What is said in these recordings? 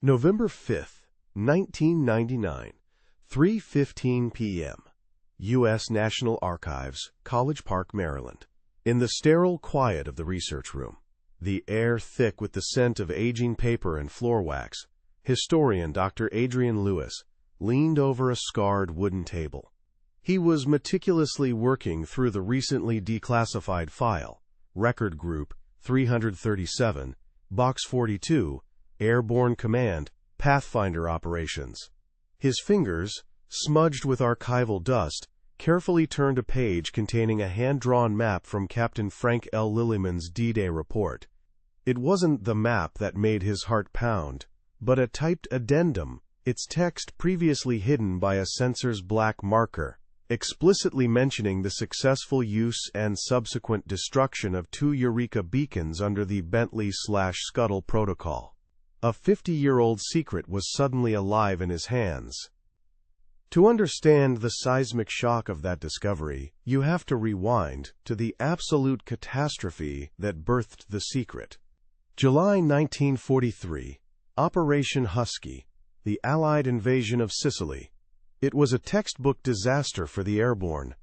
November 5th, 1999, 3:15 p.m. U.S. National Archives, College Park, Maryland. In the sterile quiet of the research room, the air thick with the scent of aging paper and floor wax, historian Dr. Adrian Lewis leaned over a scarred wooden table. He was meticulously working through the recently declassified file, Record Group 337, Box 42, Airborne Command, Pathfinder Operations. His fingers, smudged with archival dust, carefully turned a page containing a hand-drawn map from Captain Frank L. Lillyman's D-Day report. It wasn't the map that made his heart pound, but a typed addendum, its text previously hidden by a censor's black marker, explicitly mentioning the successful use and subsequent destruction of 2 Eureka beacons under the Bentley/Scuttle protocol. A 50-year-old secret was suddenly alive in his hands. To understand the seismic shock of that discovery, you have to rewind to the absolute catastrophe that birthed the secret. July 1943, Operation Husky, the Allied invasion of Sicily. It was a textbook disaster for the Airborne.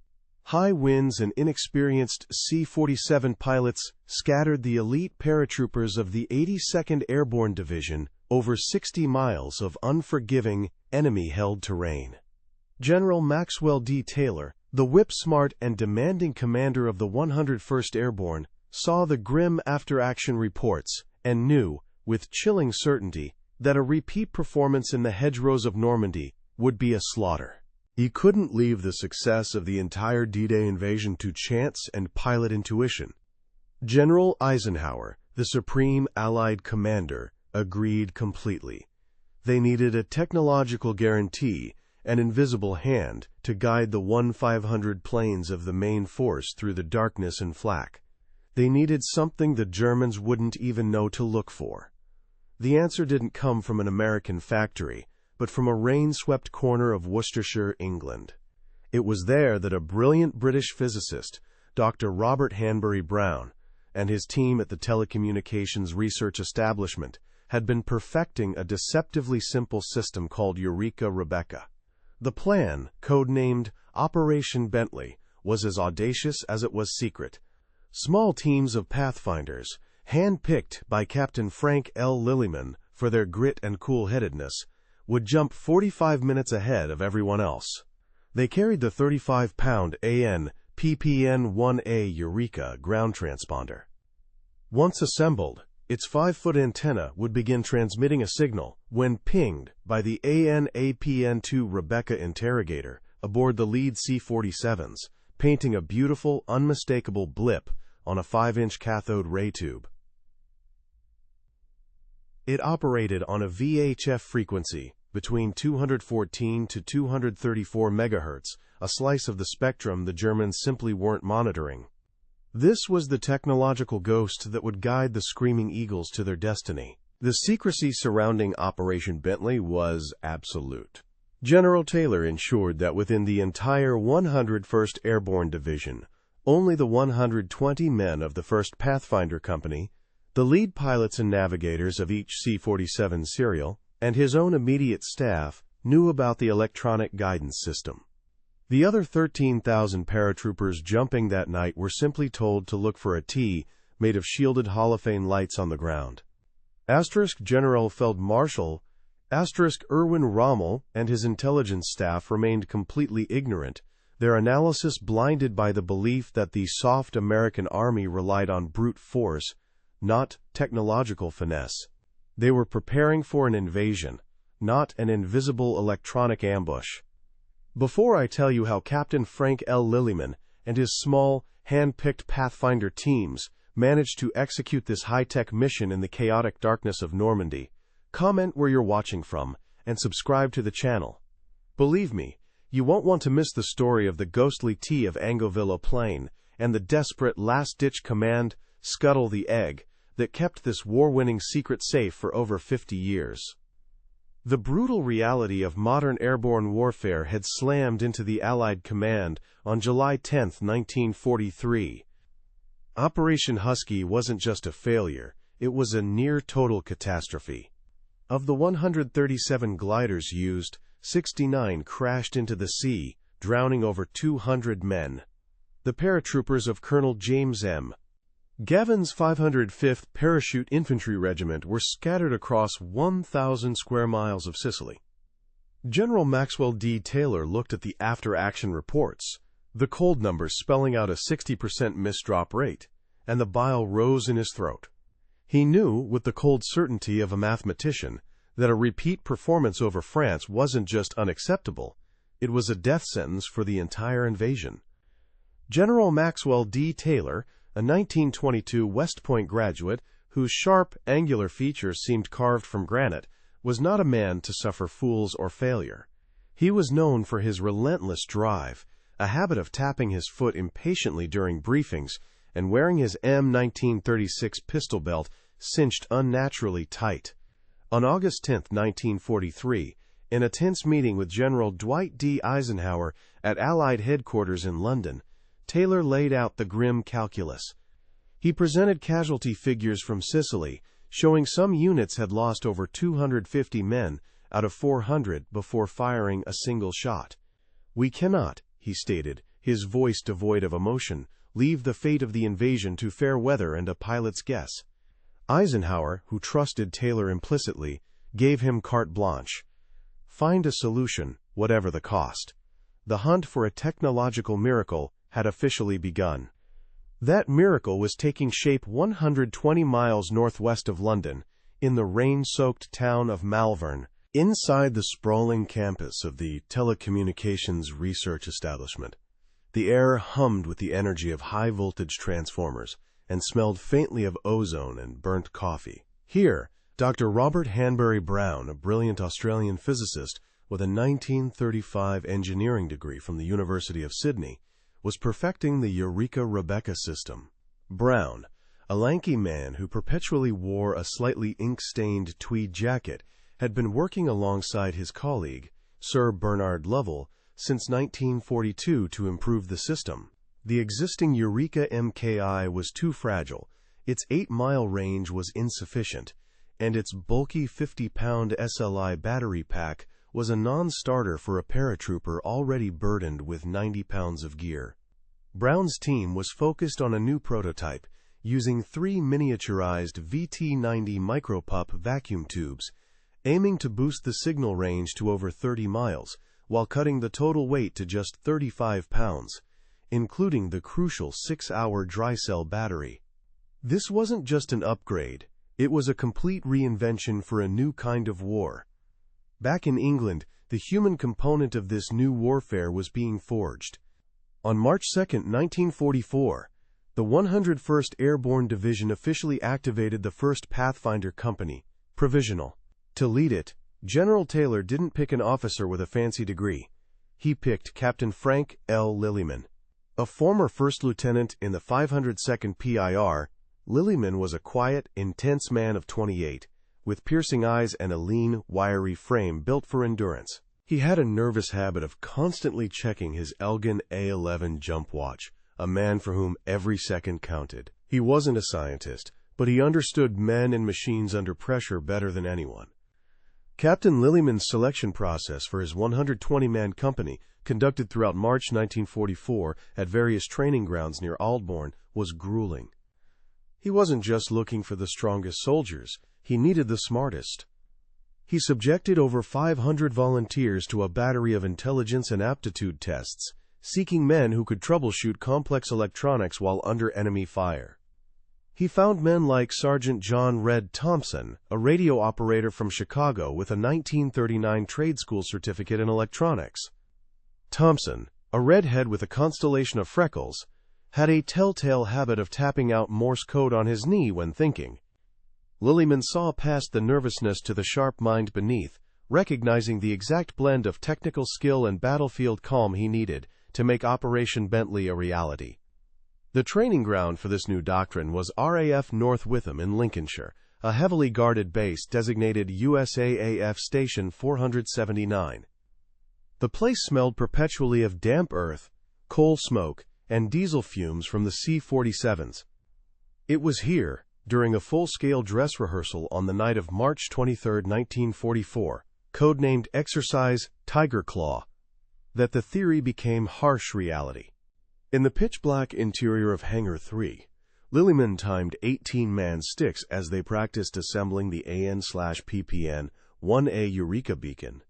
High winds and inexperienced C-47 pilots scattered the elite paratroopers of the 82nd Airborne Division over 60 miles of unforgiving, enemy-held terrain. General Maxwell D. Taylor, the whip-smart and demanding commander of the 101st Airborne, saw the grim after-action reports and knew, with chilling certainty, that a repeat performance in the hedgerows of Normandy would be a slaughter. He couldn't leave the success of the entire D-Day invasion to chance and pilot intuition. General Eisenhower, the supreme Allied commander, agreed completely. They needed a technological guarantee, an invisible hand, to guide the 1-500 planes of the main force through the darkness and flak. They needed something the Germans wouldn't even know to look for. The answer didn't come from an American factory, but from a rain-swept corner of Worcestershire, England. It was there that a brilliant British physicist, Dr. Robert Hanbury Brown, and his team at the Telecommunications Research Establishment had been perfecting a deceptively simple system called Eureka-Rebecca. The plan, codenamed Operation Bentley, was as audacious as it was secret. Small teams of Pathfinders, hand-picked by Captain Frank L. Lillyman for their grit and cool-headedness, would jump 45 minutes ahead of everyone else. They carried the 35-pound AN/PPN-1A Eureka ground transponder. Once assembled, its 5-foot antenna would begin transmitting a signal when pinged by the AN/APN-2 Rebecca interrogator aboard the lead C-47s, painting a beautiful, unmistakable blip on a 5-inch cathode ray tube. It operated on a VHF frequency between 214 to 234 megahertz, a slice of the spectrum the Germans simply weren't monitoring. This was the technological ghost that would guide the Screaming Eagles to their destiny. The secrecy surrounding Operation Bentley was absolute. General Taylor ensured that within the entire 101st Airborne Division, only the 120 men of the 1st Pathfinder Company, the lead pilots and navigators of each C-47 serial, and his own immediate staff, knew about the electronic guidance system. The other 13,000 paratroopers jumping that night were simply told to look for a T made of shielded holophane lights on the ground. General Feldmarschall Erwin Rommel and his intelligence staff remained completely ignorant, their analysis blinded by the belief that the soft American army relied on brute force, not technological finesse. They were preparing for an invasion, not an invisible electronic ambush. Before I tell you how Captain Frank L. Lillyman and his small, hand-picked Pathfinder teams managed to execute this high-tech mission in the chaotic darkness of Normandy, comment where you're watching from and subscribe to the channel. Believe me, you won't want to miss the story of the ghostly T of Angovilla Plain and the desperate last-ditch command, Scuttle the Egg, that kept this war-winning secret safe for over 50 years. The brutal reality of modern airborne warfare had slammed into the Allied command on July 10, 1943. Operation Husky wasn't just a failure, it was a near-total catastrophe. Of the 137 gliders used, 69 crashed into the sea, drowning over 200 men. The paratroopers of Colonel James M. Gavin's 505th Parachute Infantry Regiment were scattered across 1,000 square miles of Sicily. General Maxwell D. Taylor looked at the after-action reports, the cold numbers spelling out a 60% miss-drop rate, and the bile rose in his throat. He knew, with the cold certainty of a mathematician, that a repeat performance over France wasn't just unacceptable, it was a death sentence for the entire invasion. General Maxwell D. Taylor, a 1922 West Point graduate whose sharp, angular features seemed carved from granite, was not a man to suffer fools or failure. He was known for his relentless drive, a habit of tapping his foot impatiently during briefings, and wearing his M1936 pistol belt cinched unnaturally tight. On August 10, 1943, in a tense meeting with General Dwight D. Eisenhower at Allied headquarters in London, Taylor laid out the grim calculus. He presented casualty figures from Sicily, showing some units had lost over 250 men out of 400 before firing a single shot. "We cannot," he stated, his voice devoid of emotion, "leave the fate of the invasion to fair weather and a pilot's guess." Eisenhower, who trusted Taylor implicitly, gave him carte blanche. Find a solution, whatever the cost. The hunt for a technological miracle had officially begun. That miracle was taking shape 120 miles northwest of London, in the rain-soaked town of Malvern, inside the sprawling campus of the Telecommunications Research Establishment. The air hummed with the energy of high-voltage transformers and smelled faintly of ozone and burnt coffee. Here, Dr. Robert Hanbury Brown, a brilliant Australian physicist with a 1935 engineering degree from the University of Sydney, was perfecting the Eureka-Rebecca system. Brown, a lanky man who perpetually wore a slightly ink-stained tweed jacket, had been working alongside his colleague, Sir Bernard Lovell, since 1942 to improve the system. The existing Eureka MKI was too fragile, its 8-mile range was insufficient, and its bulky 50-pound SLI battery pack was a non-starter for a paratrooper already burdened with 90 pounds of gear. Brown's team was focused on a new prototype, using 3 miniaturized VT-90 micropup vacuum tubes, aiming to boost the signal range to over 30 miles, while cutting the total weight to just 35 pounds, including the crucial 6-hour dry cell battery. This wasn't just an upgrade, it was a complete reinvention for a new kind of war. Back in England, the human component of this new warfare was being forged. On March 2, 1944, the 101st Airborne Division officially activated the 1st Pathfinder Company, provisional. To lead it, General Taylor didn't pick an officer with a fancy degree. He picked Captain Frank L. Lillyman. A former first lieutenant in the 502nd PIR, Lillyman was a quiet, intense man of 28, with piercing eyes and a lean, wiry frame built for endurance. He had a nervous habit of constantly checking his Elgin A11 jump watch, a man for whom every second counted. He wasn't a scientist, but he understood men and machines under pressure better than anyone. Captain Lillyman's selection process for his 120-man company, conducted throughout March 1944 at various training grounds near Airborne, was grueling. He wasn't just looking for the strongest soldiers, he needed the smartest. He subjected over 500 volunteers to a battery of intelligence and aptitude tests, seeking men who could troubleshoot complex electronics while under enemy fire. He found men like Sergeant John Red Thompson, a radio operator from Chicago with a 1939 trade school certificate in electronics. Thompson, a redhead with a constellation of freckles, had a telltale habit of tapping out Morse code on his knee when thinking. Lillyman saw past the nervousness to the sharp mind beneath, recognizing the exact blend of technical skill and battlefield calm he needed to make Operation Bentley a reality. The training ground for this new doctrine was RAF North Witham in Lincolnshire, a heavily guarded base designated USAAF Station 479. The place smelled perpetually of damp earth, coal smoke, and diesel fumes from the C-47s. It was here, during a full-scale dress rehearsal on the night of March 23, 1944, codenamed Exercise Tiger Claw, that the theory became harsh reality. In the pitch-black interior of Hangar 3, Lillyman timed 18-man sticks as they practiced assembling the AN/PPN-1A Eureka beacon.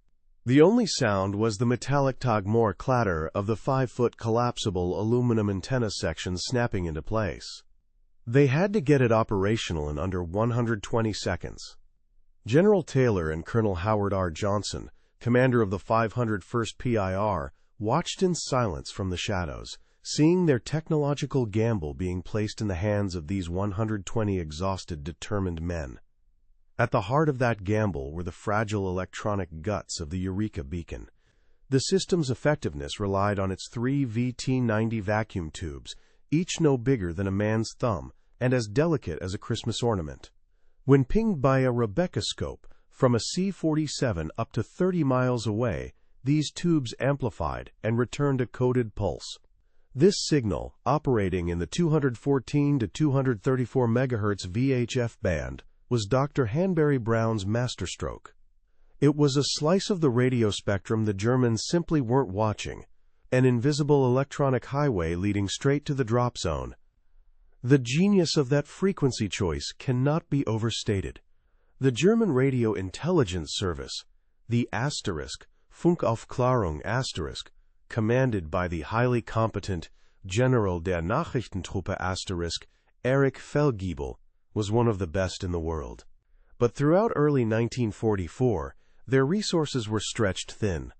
The only sound was the metallic tagmor clatter of the 5-foot collapsible aluminum antenna section snapping into place. They had to get it operational in under 120 seconds. General Taylor and Colonel Howard R. Johnson, commander of the 501st PIR, watched in silence from the shadows, seeing their technological gamble being placed in the hands of these 120 exhausted, determined men. At the heart of that gamble were the fragile electronic guts of the Eureka beacon. The system's effectiveness relied on its 3 VT-90 vacuum tubes, each no bigger than a man's thumb and as delicate as a Christmas ornament. When pinged by a Rebecca scope from a C-47 up to 30 miles away, these tubes amplified and returned a coded pulse. This signal, operating in the 214 to 234 MHz VHF band, was Dr. Hanbury Brown's masterstroke. It was a slice of the radio spectrum the Germans simply weren't watching, an invisible electronic highway leading straight to the drop zone. The genius of that frequency choice cannot be overstated. The German Radio Intelligence Service, the Funkaufklärung commanded by the highly competent General der Nachrichtentruppe Erich Feldgiebel, was one of the best in the world. But throughout early 1944, their resources were stretched thin.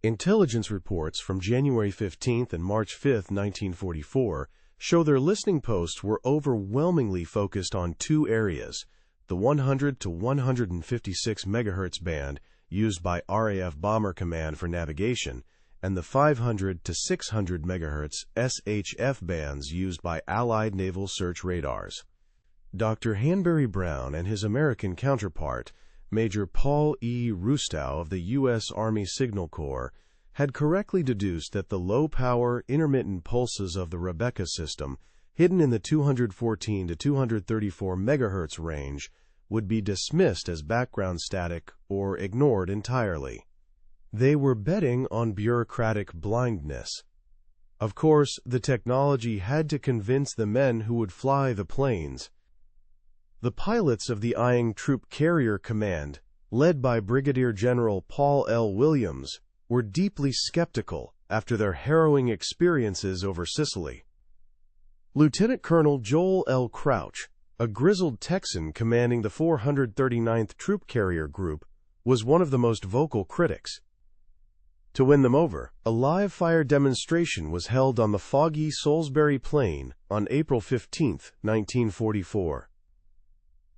Intelligence reports from January 15 and March 5, 1944, show their listening posts were overwhelmingly focused on two areas: the 100 to 156 MHz band, used by RAF Bomber Command for navigation, and the 500 to 600 MHz SHF bands used by Allied naval search radars. Dr. Hanbury Brown and his American counterpart, Major Paul E. Rustow of the U.S. Army Signal Corps, had correctly deduced that the low-power, intermittent pulses of the Rebecca system, hidden in the 214 to 234 MHz range, would be dismissed as background static or ignored entirely. They were betting on bureaucratic blindness. Of course, the technology had to convince the men who would fly the planes. The pilots of the I-ing Troop Carrier Command, led by Brigadier General Paul L. Williams, were deeply skeptical after their harrowing experiences over Sicily. Lieutenant Colonel Joel L. Crouch, a grizzled Texan commanding the 439th Troop Carrier Group, was one of the most vocal critics. To win them over, a live-fire demonstration was held on the foggy Salisbury Plain on April 15, 1944.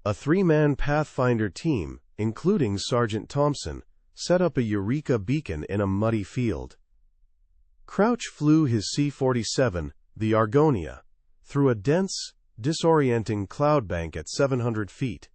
A 3-man Pathfinder team, including Sergeant Thompson, set up a Eureka beacon in a muddy field. Crouch flew his C-47, the Argonia, through a dense, disorienting cloud bank at 700 feet.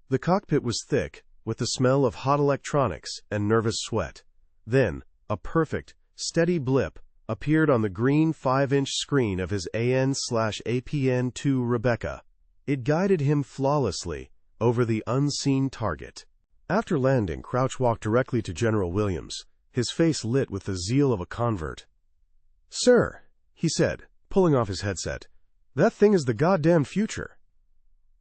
The cockpit was thick, with the smell of hot electronics and nervous sweat. Then, a perfect, steady blip appeared on the green 5-inch screen of his AN/APN-2 Rebecca. It guided him flawlessly over the unseen target. After landing, Crouch walked directly to General Williams, his face lit with the zeal of a convert. "Sir," he said, pulling off his headset, "that thing is the goddamn future."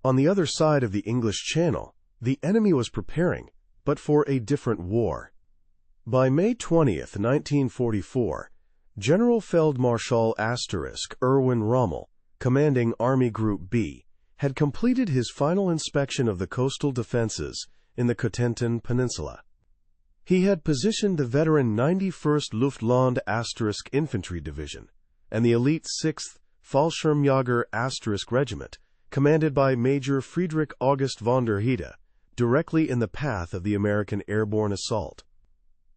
On the other side of the English Channel, the enemy was preparing, but for a different war. By May 20, 1944, General Feldmarschall Erwin Rommel, commanding Army Group B, had completed his final inspection of the coastal defenses in the Cotentin Peninsula. He had positioned the veteran 91st Luftland Infantry Division and the elite 6th Fallschirmjäger Regiment, commanded by Major Friedrich August von der Heide, directly in the path of the American airborne assault.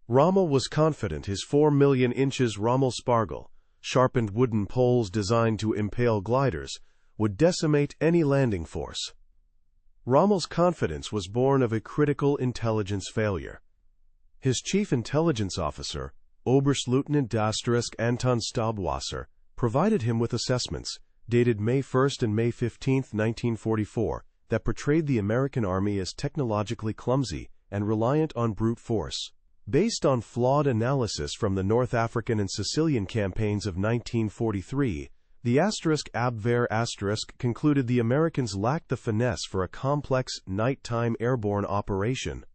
Rommel was confident his 4 million inches Rommel Spargel, sharpened wooden poles designed to impale gliders, would decimate any landing force. Rommel's confidence was born of a critical intelligence failure. His chief intelligence officer, Oberstleutnant Anton Staubwasser, provided him with assessments, dated May 1 and May 15, 1944, that portrayed the American Army as technologically clumsy and reliant on brute force. Based on flawed analysis from the North African and Sicilian campaigns of 1943, the *Abwehr* concluded the Americans lacked the finesse for a complex, nighttime airborne operation.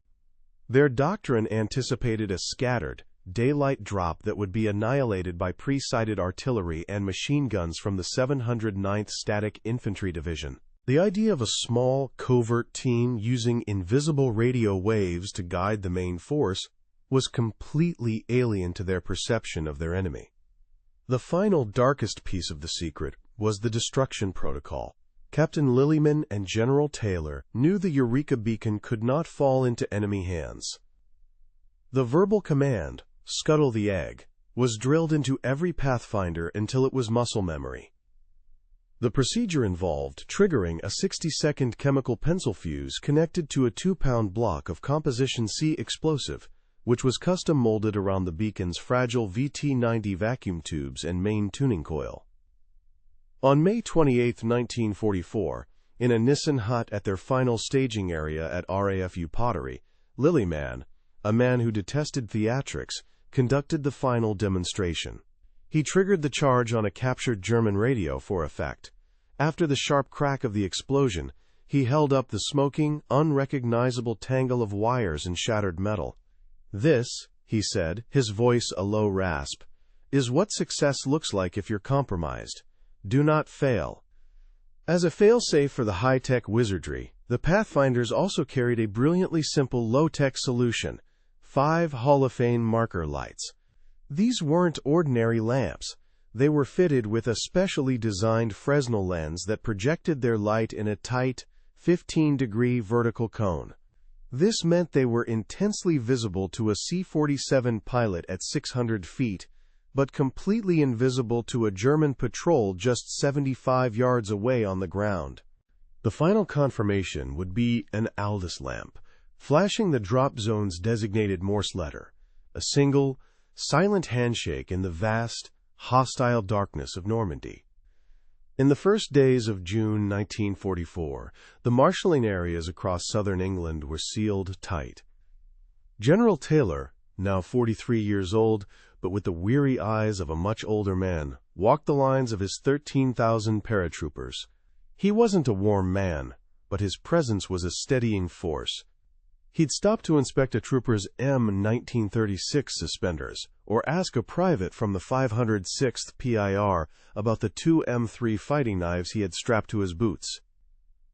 Their doctrine anticipated a scattered, daylight drop that would be annihilated by pre-sighted artillery and machine guns from the 709th Static Infantry Division. The idea of a small, covert team using invisible radio waves to guide the main force was completely alien to their perception of their enemy. The final darkest piece of the secret was the destruction protocol. Captain Lillyman and General Taylor knew the Eureka beacon could not fall into enemy hands. The verbal command, "Scuttle the egg," was drilled into every Pathfinder until it was muscle memory. The procedure involved triggering a 60-second chemical pencil fuse connected to a 2-pound block of Composition C explosive, which was custom molded around the beacon's fragile VT-90 vacuum tubes and main tuning coil. On May 28, 1944, in a Nissan hut at their final staging area at RAFU Pottery, Lillyman, a man who detested theatrics, conducted the final demonstration. He triggered the charge on a captured German radio for effect. After the sharp crack of the explosion, he held up the smoking, unrecognizable tangle of wires and shattered metal. "This," he said, his voice a low rasp, "is what success looks like if you're compromised. Do not fail." As a failsafe for the high-tech wizardry, the Pathfinders also carried a brilliantly simple low-tech solution: 5 Hall of Fame marker lights. These weren't ordinary lamps. They were fitted with a specially designed Fresnel lens that projected their light in a tight, 15-degree vertical cone. This meant they were intensely visible to a C-47 pilot at 600 feet, but completely invisible to a German patrol just 75 yards away on the ground. The final confirmation would be an Aldous lamp, flashing the drop zone's designated Morse letter, a single, silent handshake in the vast, hostile darkness of Normandy. In the first days of June 1944, the marshalling areas across southern England were sealed tight. General Taylor, now 43 years old, but with the weary eyes of a much older man, walked the lines of his 13,000 paratroopers. He wasn't a warm man, but his presence was a steadying force. He'd stop to inspect a trooper's M1936 suspenders, or ask a private from the 506th PIR about the 2 M3 fighting knives he had strapped to his boots.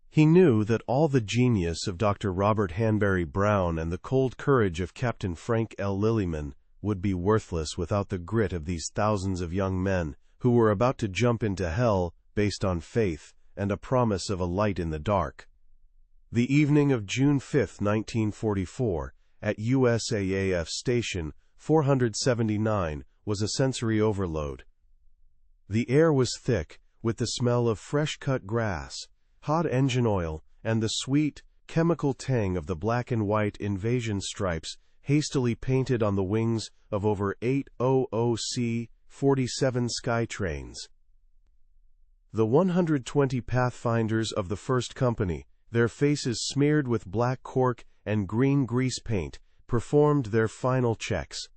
He knew that all the genius of Dr. Robert Hanbury Brown and the cold courage of Captain Frank L. Lillyman would be worthless without the grit of these thousands of young men who were about to jump into hell based on faith and a promise of a light in the dark. The evening of June 5, 1944, at USAAF Station 479 was a sensory overload. The air was thick, with the smell of fresh-cut grass, hot engine oil, and the sweet, chemical tang of the black and white invasion stripes hastily painted on the wings of over 800 C-47 Skytrains. The 120 Pathfinders of the 1st Company, their faces smeared with black cork and green grease paint, performed their final checks.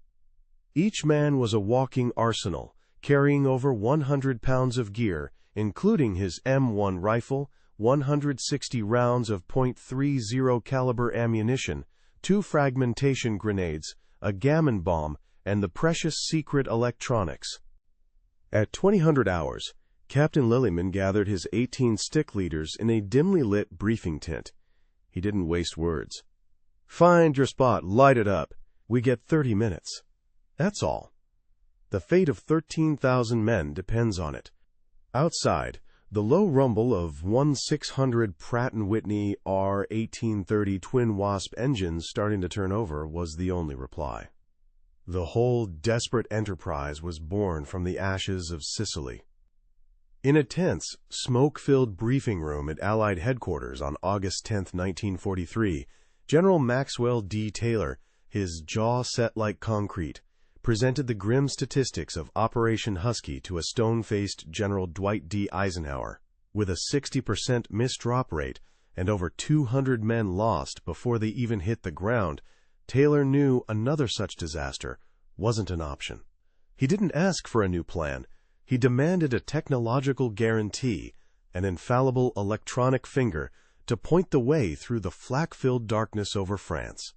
Each man was a walking arsenal, carrying over 100 pounds of gear, including his M1 rifle, 160 rounds of .30 caliber ammunition, 2 fragmentation grenades, a gammon bomb, and the precious secret electronics. At 2000 hours, Captain Lillyman gathered his 18 stick leaders in a dimly lit briefing tent. He didn't waste words. "Find your spot, light it up. We get 30 minutes. That's all. The fate of 13,000 men depends on it." Outside, the low rumble of 1600 Pratt & Whitney R1830 Twin Wasp engines starting to turn over was the only reply. The whole desperate enterprise was born from the ashes of Sicily. In a tense, smoke-filled briefing room at Allied headquarters on August 10, 1943, General Maxwell D. Taylor, his jaw set like concrete, presented the grim statistics of Operation Husky to a stone-faced General Dwight D. Eisenhower. With a 60% miss-drop rate and over 200 men lost before they even hit the ground, Taylor knew another such disaster wasn't an option. He didn't ask for a new plan. He demanded a technological guarantee, an infallible electronic finger to point the way through the flak-filled darkness over France.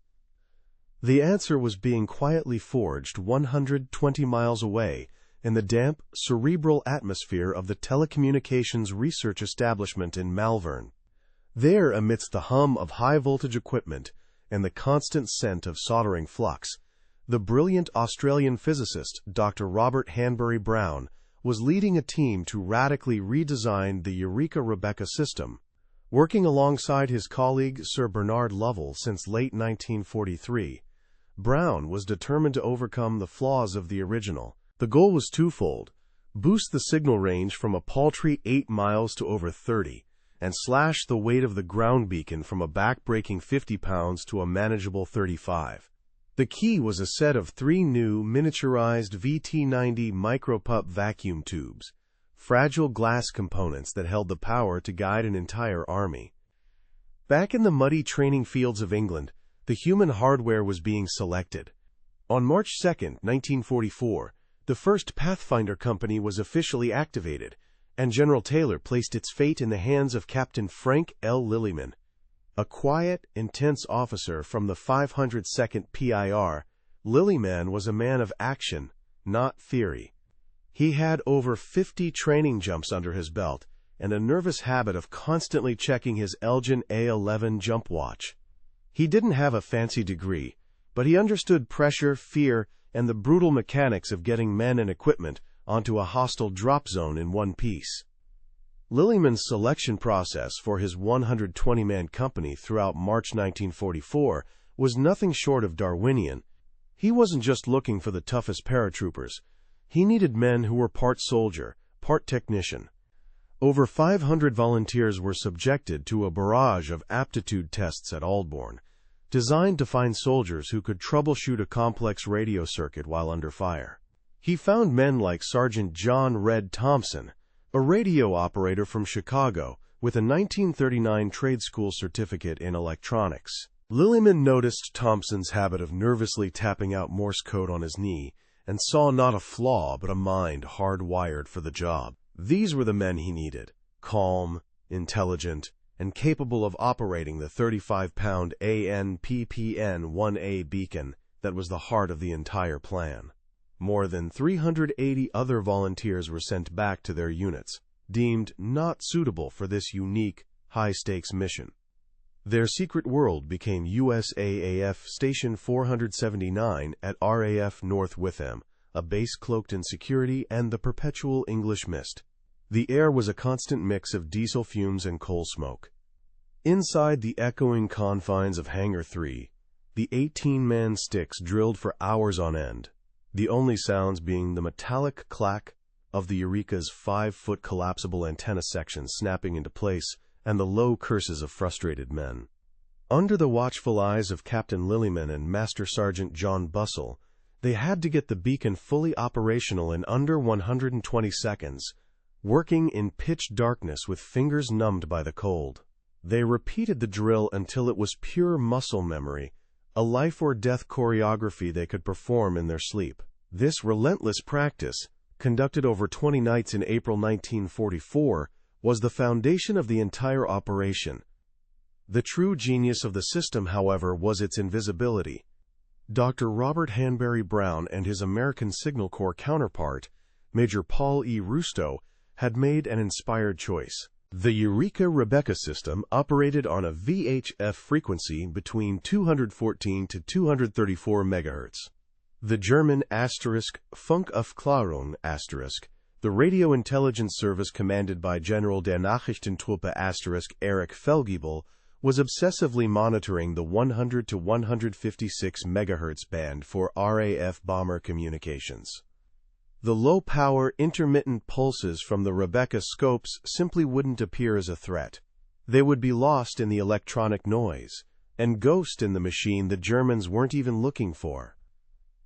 The answer was being quietly forged 120 miles away in the damp, cerebral atmosphere of the telecommunications research establishment in Malvern. There, amidst the hum of high-voltage equipment and the constant scent of soldering flux, the brilliant Australian physicist Dr. Robert Hanbury Brown was leading a team to radically redesign the Eureka-Rebecca system. Working alongside his colleague Sir Bernard Lovell since late 1943, Brown was determined to overcome the flaws of the original. The goal was twofold: boost the signal range from a paltry 8 miles to over 30, and slash the weight of the ground beacon from a back-breaking 50 pounds to a manageable 35. The key was a set of 3 new miniaturized VT-90 micropup vacuum tubes, fragile glass components that held the power to guide an entire army. Back in the muddy training fields of England, the human hardware was being selected. On March 2, 1944, the first Pathfinder company was officially activated, and General Taylor placed its fate in the hands of Captain Frank L. Lillyman. A quiet, intense officer from the 502nd PIR, Lillyman was a man of action, not theory. He had over 50 training jumps under his belt and a nervous habit of constantly checking his Elgin A11 jump watch. He didn't have a fancy degree, but he understood pressure, fear, and the brutal mechanics of getting men and equipment onto a hostile drop zone in one piece. Lillyman's selection process for his 120-man company throughout March 1944 was nothing short of Darwinian. He wasn't just looking for the toughest paratroopers. He needed men who were part soldier, part technician. Over 500 volunteers were subjected to a barrage of aptitude tests at Airborne, designed to find soldiers who could troubleshoot a complex radio circuit while under fire. He found men like Sergeant John Red Thompson, a radio operator from Chicago with a 1939 trade school certificate in electronics. Lillyman noticed Thompson's habit of nervously tapping out Morse code on his knee and saw not a flaw but a mind hardwired for the job. These were the men he needed: calm, intelligent, and capable of operating the 35-pound ANPPN-1A beacon that was the heart of the entire plan. More than 380 other volunteers were sent back to their units, deemed not suitable for this unique, high-stakes mission. Their secret world became USAAF Station 479 at RAF North Witham, a base cloaked in security and the perpetual English mist. The air was a constant mix of diesel fumes and coal smoke. Inside the echoing confines of Hangar 3, the 18-man sticks drilled for hours on end, the only sounds being the metallic clack of the Eureka's 5-foot collapsible antenna section snapping into place and the low curses of frustrated men. Under the watchful eyes of Captain Lillyman and Master Sergeant John Bussell, they had to get the beacon fully operational in under 120 seconds, working in pitch darkness with fingers numbed by the cold. They repeated the drill until it was pure muscle memory, a life-or-death choreography they could perform in their sleep. This relentless practice, conducted over 20 nights in April 1944, was the foundation of the entire operation. The true genius of the system, however, was its invisibility. Dr. Robert Hanbury Brown and his American Signal Corps counterpart, Major Paul E. Rusto, had made an inspired choice. The Eureka-Rebecca system operated on a VHF frequency between 214 to 234 MHz. The German Funkaufklärung the radio intelligence service commanded by General der Nachrichtentruppe Erich Feldgiebel, was obsessively monitoring the 100 to 156 MHz band for RAF bomber communications. The low-power, intermittent pulses from the Rebecca scopes simply wouldn't appear as a threat. They would be lost in the electronic noise, and ghost in the machine the Germans weren't even looking for.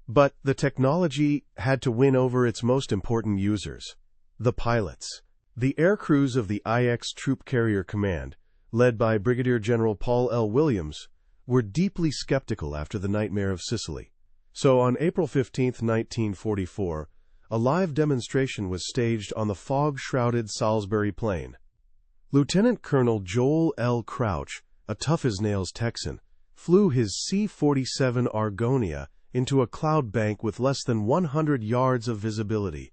But the technology had to win over its most important users, the pilots. The aircrews of the IX Troop Carrier Command, led by Brigadier General Paul L. Williams, were deeply skeptical after the nightmare of Sicily. So on April 15, 1944, a live demonstration was staged on the fog-shrouded Salisbury Plain. Lieutenant Colonel Joel L. Crouch, a tough-as-nails Texan, flew his C-47 Argonia into a cloud bank with less than 100 yards of visibility.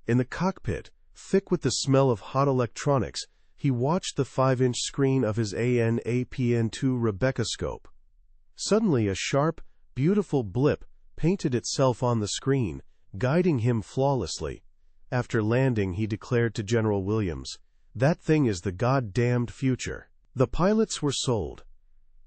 In the cockpit, thick with the smell of hot electronics, he watched the 5-inch screen of his AN/APN-2 Rebecca scope. Suddenly a sharp, beautiful blip painted itself on the screen, guiding him flawlessly. After landing, he declared to General Williams, "That thing is the goddamned future." The pilots were sold.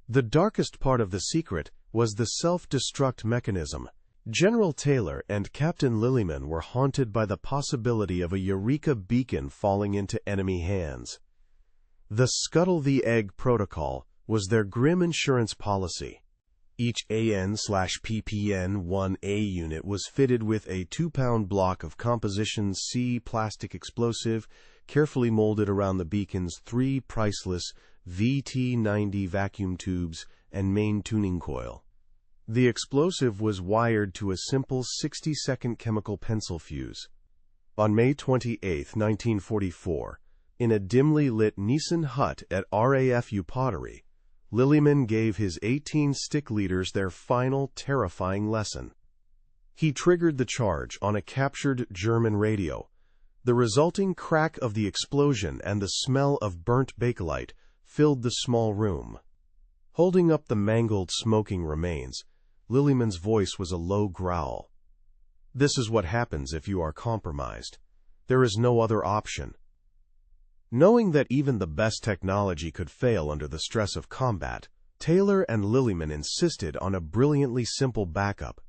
The darkest part of the secret was the self-destruct mechanism. General Taylor and Captain Lillyman were haunted by the possibility of a Eureka beacon falling into enemy hands. The Scuttle the Egg protocol was their grim insurance policy. Each AN/PPN-1A unit was fitted with a 2-pound block of Composition C plastic explosive, carefully molded around the beacon's 3 priceless VT-90 vacuum tubes and main tuning coil. The explosive was wired to a simple 60-second chemical pencil fuse. On May 28, 1944, in a dimly lit Nissan hut at RAFU Pottery, Lillyman gave his 18 stick leaders their final terrifying lesson. He triggered the charge on a captured German radio. The resulting crack of the explosion and the smell of burnt bakelite filled the small room. Holding up the mangled, smoking remains, Lillyman's voice was a low growl. "This is what happens if you are compromised. There is no other option." Knowing that even the best technology could fail under the stress of combat, Taylor and Lillyman insisted on a brilliantly simple backup.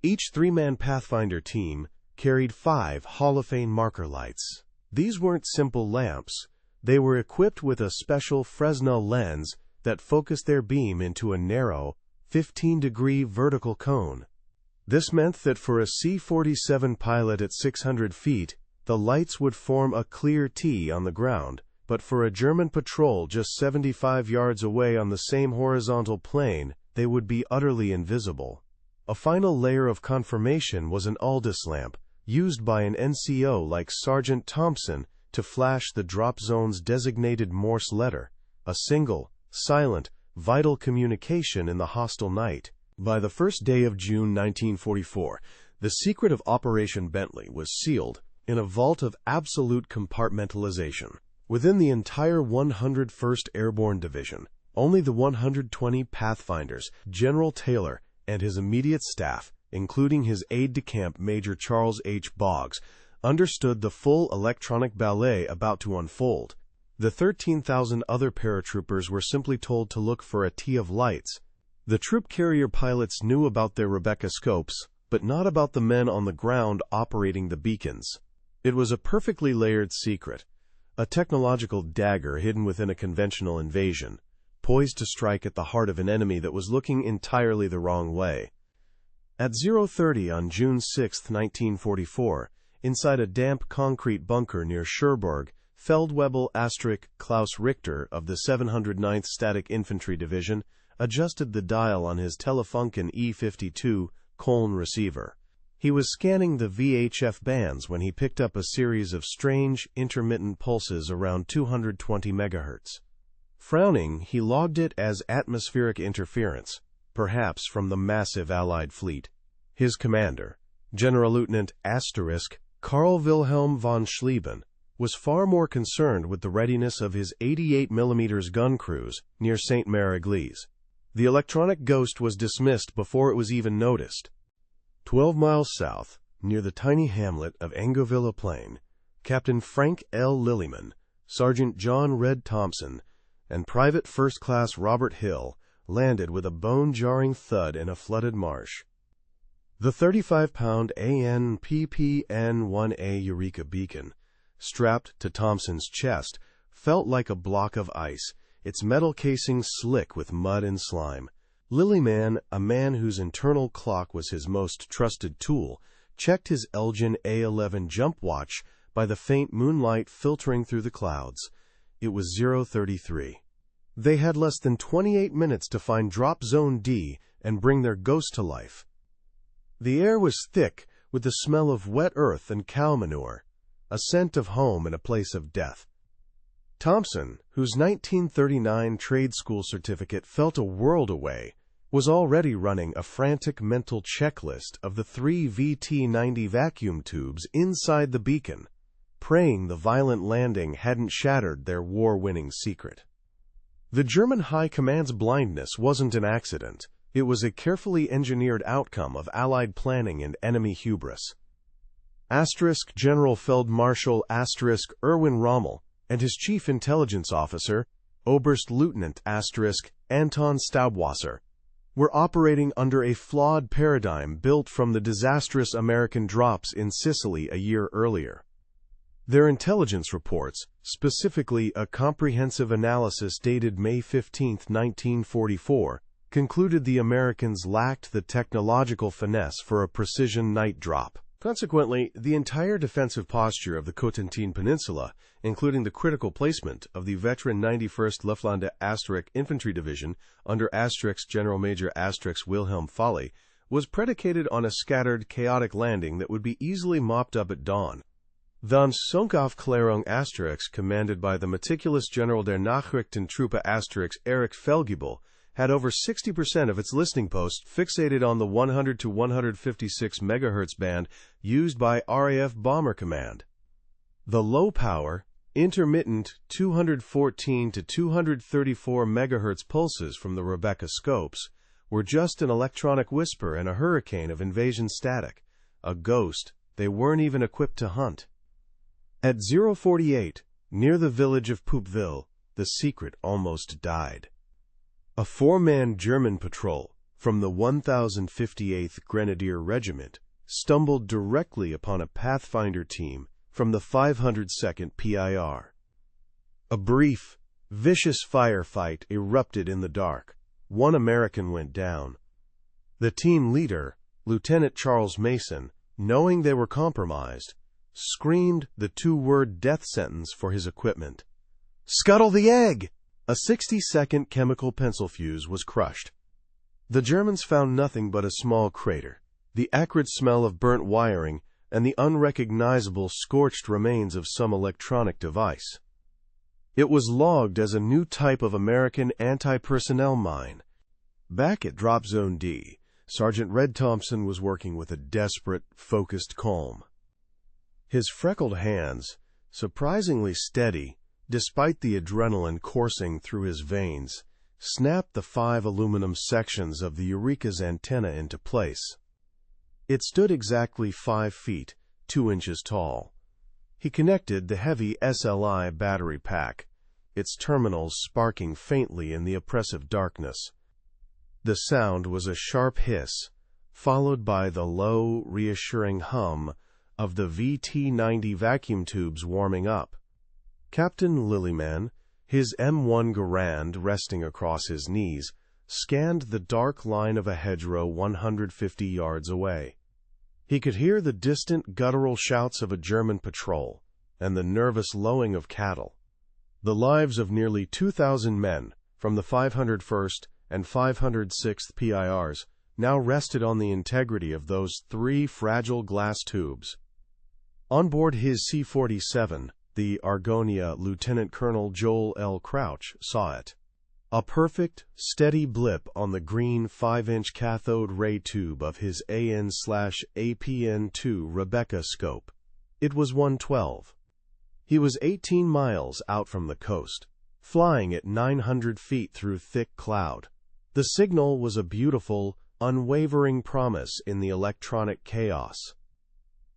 Each 3-man Pathfinder team carried 5 halophane marker lights. These weren't simple lamps. They were equipped with a special Fresnel lens that focused their beam into a narrow, 15-degree vertical cone. This meant that for a C-47 pilot at 600 feet, the lights would form a clear T on the ground, but for a German patrol just 75 yards away on the same horizontal plane, they would be utterly invisible. A final layer of confirmation was an Aldis lamp, used by an NCO like Sergeant Thompson to flash the drop zone's designated Morse letter, a single, silent, vital communication in the hostile night. By the first day of June 1944, the secret of Operation Bentley was sealed in a vault of absolute compartmentalization. Within the entire 101st Airborne Division, only the 120 Pathfinders, General Taylor, and his immediate staff, including his aide-de-camp Major Charles H. Boggs, understood the full electronic ballet about to unfold. The 13,000 other paratroopers were simply told to look for a T of lights. The troop carrier pilots knew about their Rebecca scopes, but not about the men on the ground operating the beacons. It was a perfectly layered secret, a technological dagger hidden within a conventional invasion, poised to strike at the heart of an enemy that was looking entirely the wrong way. At 0:30 on June 6, 1944, inside a damp concrete bunker near Cherbourg, Feldwebel * Klaus Richter of the 709th Static Infantry Division adjusted the dial on his Telefunken E-52 Köln receiver. He was scanning the VHF bands when he picked up a series of strange, intermittent pulses around 220 MHz. Frowning, he logged it as atmospheric interference, perhaps from the massive Allied fleet. His commander, Generalleutnant * Karl Wilhelm von Schlieben, was far more concerned with the readiness of his 88 mm gun crews near St. Mère-Église. The electronic ghost was dismissed before it was even noticed. 12 miles south, near the tiny hamlet of Engoville-Plain, Captain Frank L. Lillyman, Sergeant John Red Thompson, and Private First Class Robert Hill landed with a bone-jarring thud in a flooded marsh. The 35-pound AN/PPN-1A Eureka beacon, strapped to Thompson's chest, felt like a block of ice, its metal casing slick with mud and slime. Lilyman, a man whose internal clock was his most trusted tool, checked his Elgin A11 jump watch by the faint moonlight filtering through the clouds. It was 0:33. They had less than 28 minutes to find Drop Zone D and bring their ghost to life. The air was thick with the smell of wet earth and cow manure, a scent of home in a place of death. Thompson, whose 1939 trade school certificate felt a world away, was already running a frantic mental checklist of the 3 VT-90 vacuum tubes inside the beacon, praying the violent landing hadn't shattered their war-winning secret. The German High Command's blindness wasn't an accident. It was a carefully engineered outcome of Allied planning and enemy hubris. General Feldmarschall Erwin Rommel and his chief intelligence officer, Oberstleutnant Anton Staubwasser, were operating under a flawed paradigm built from the disastrous American drops in Sicily a year earlier. Their intelligence reports, specifically a comprehensive analysis dated May 15, 1944, concluded the Americans lacked the technological finesse for a precision night drop. Consequently, the entire defensive posture of the Cotentin Peninsula, including the critical placement of the veteran 91st Luftlandde Infantry Division under General Major Wilhelm Folly, was predicated on a scattered, chaotic landing that would be easily mopped up at dawn. The Sonkaufklärung commanded by the meticulous General der Nachrichtentruppe Erich Feldgebel, had over 60% of its listening posts fixated on the 100 to 156 MHz band used by RAF Bomber Command. The low-power, intermittent 214 to 234 MHz pulses from the Rebecca scopes were just an electronic whisper and a hurricane of invasion static, a ghost they weren't even equipped to hunt. At 0:48, near the village of Poopville, the secret almost died. A 4-man German patrol from the 1058th Grenadier Regiment stumbled directly upon a Pathfinder team from the 502nd PIR. A brief, vicious firefight erupted in the dark. One American went down. The team leader, Lieutenant Charles Mason, knowing they were compromised, screamed the 2-word death sentence for his equipment. "Scuttle the egg!" A 60-second chemical pencil fuse was crushed. The Germans found nothing but a small crater, the acrid smell of burnt wiring, and the unrecognizable scorched remains of some electronic device. It was logged as a new type of American anti-personnel mine. Back at Drop Zone D, Sergeant Red Thompson was working with a desperate, focused calm. His freckled hands, surprisingly steady, despite the adrenaline coursing through his veins, snapped the 5 aluminum sections of the Eureka's antenna into place. It stood exactly 5 feet, 2 inches tall. He connected the heavy SLI battery pack, its terminals sparking faintly in the oppressive darkness. The sound was a sharp hiss, followed by the low, reassuring hum of the VT-90 vacuum tubes warming up. Captain Lilyman, his M1 Garand resting across his knees, scanned the dark line of a hedgerow 150 yards away. He could hear the distant guttural shouts of a German patrol and the nervous lowing of cattle. The lives of nearly 2,000 men from the 501st and 506th PIRs now rested on the integrity of those 3 fragile glass tubes. On board his C-47, the Argonia Lieutenant Colonel Joel L. Crouch saw it. A perfect, steady blip on the green 5-inch cathode ray tube of his AN/APN-2 Rebecca scope. It was 112. He was 18 miles out from the coast, flying at 900 feet through thick cloud. The signal was a beautiful, unwavering promise in the electronic chaos.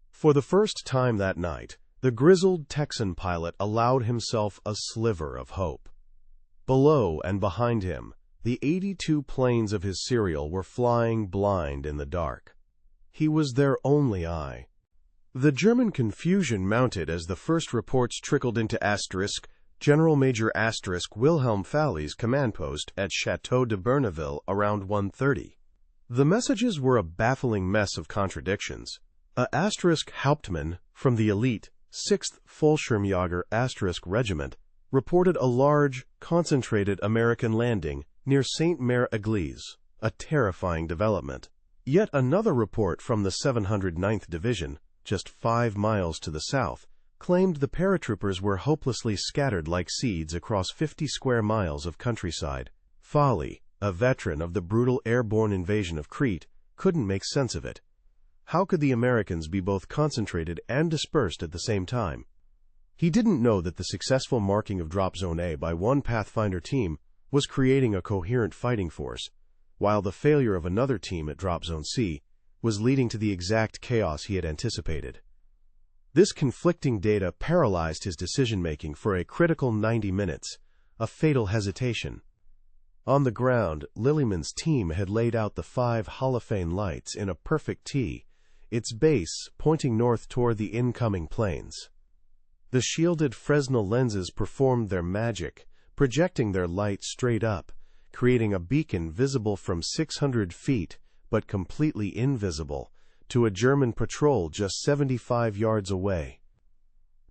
For the first time that night, the grizzled Texan pilot allowed himself a sliver of hope. Below and behind him, the 82 planes of his serial were flying blind in the dark. He was their only eye. The German confusion mounted as the first reports trickled into General Major Wilhelm Fally's command post at Château de Berneville around 1:30. The messages were a baffling mess of contradictions. A Hauptmann from the elite 6th Fallschirmjäger Regiment reported a large, concentrated American landing near Saint-Mère-Église, a terrifying development. Yet another report from the 709th Division, just 5 miles to the south, claimed the paratroopers were hopelessly scattered like seeds across 50 square miles of countryside. Fally, a veteran of the brutal airborne invasion of Crete, couldn't make sense of it. How could the Americans be both concentrated and dispersed at the same time? He didn't know that the successful marking of Drop Zone A by one Pathfinder team was creating a coherent fighting force, while the failure of another team at Drop Zone C was leading to the exact chaos he had anticipated. This conflicting data paralyzed his decision-making for a critical 90 minutes, a fatal hesitation. On the ground, Lillyman's team had laid out the 5 holophane lights in a perfect T, its base pointing north toward the incoming planes. The shielded Fresnel lenses performed their magic, projecting their light straight up, creating a beacon visible from 600 feet, but completely invisible, to a German patrol just 75 yards away.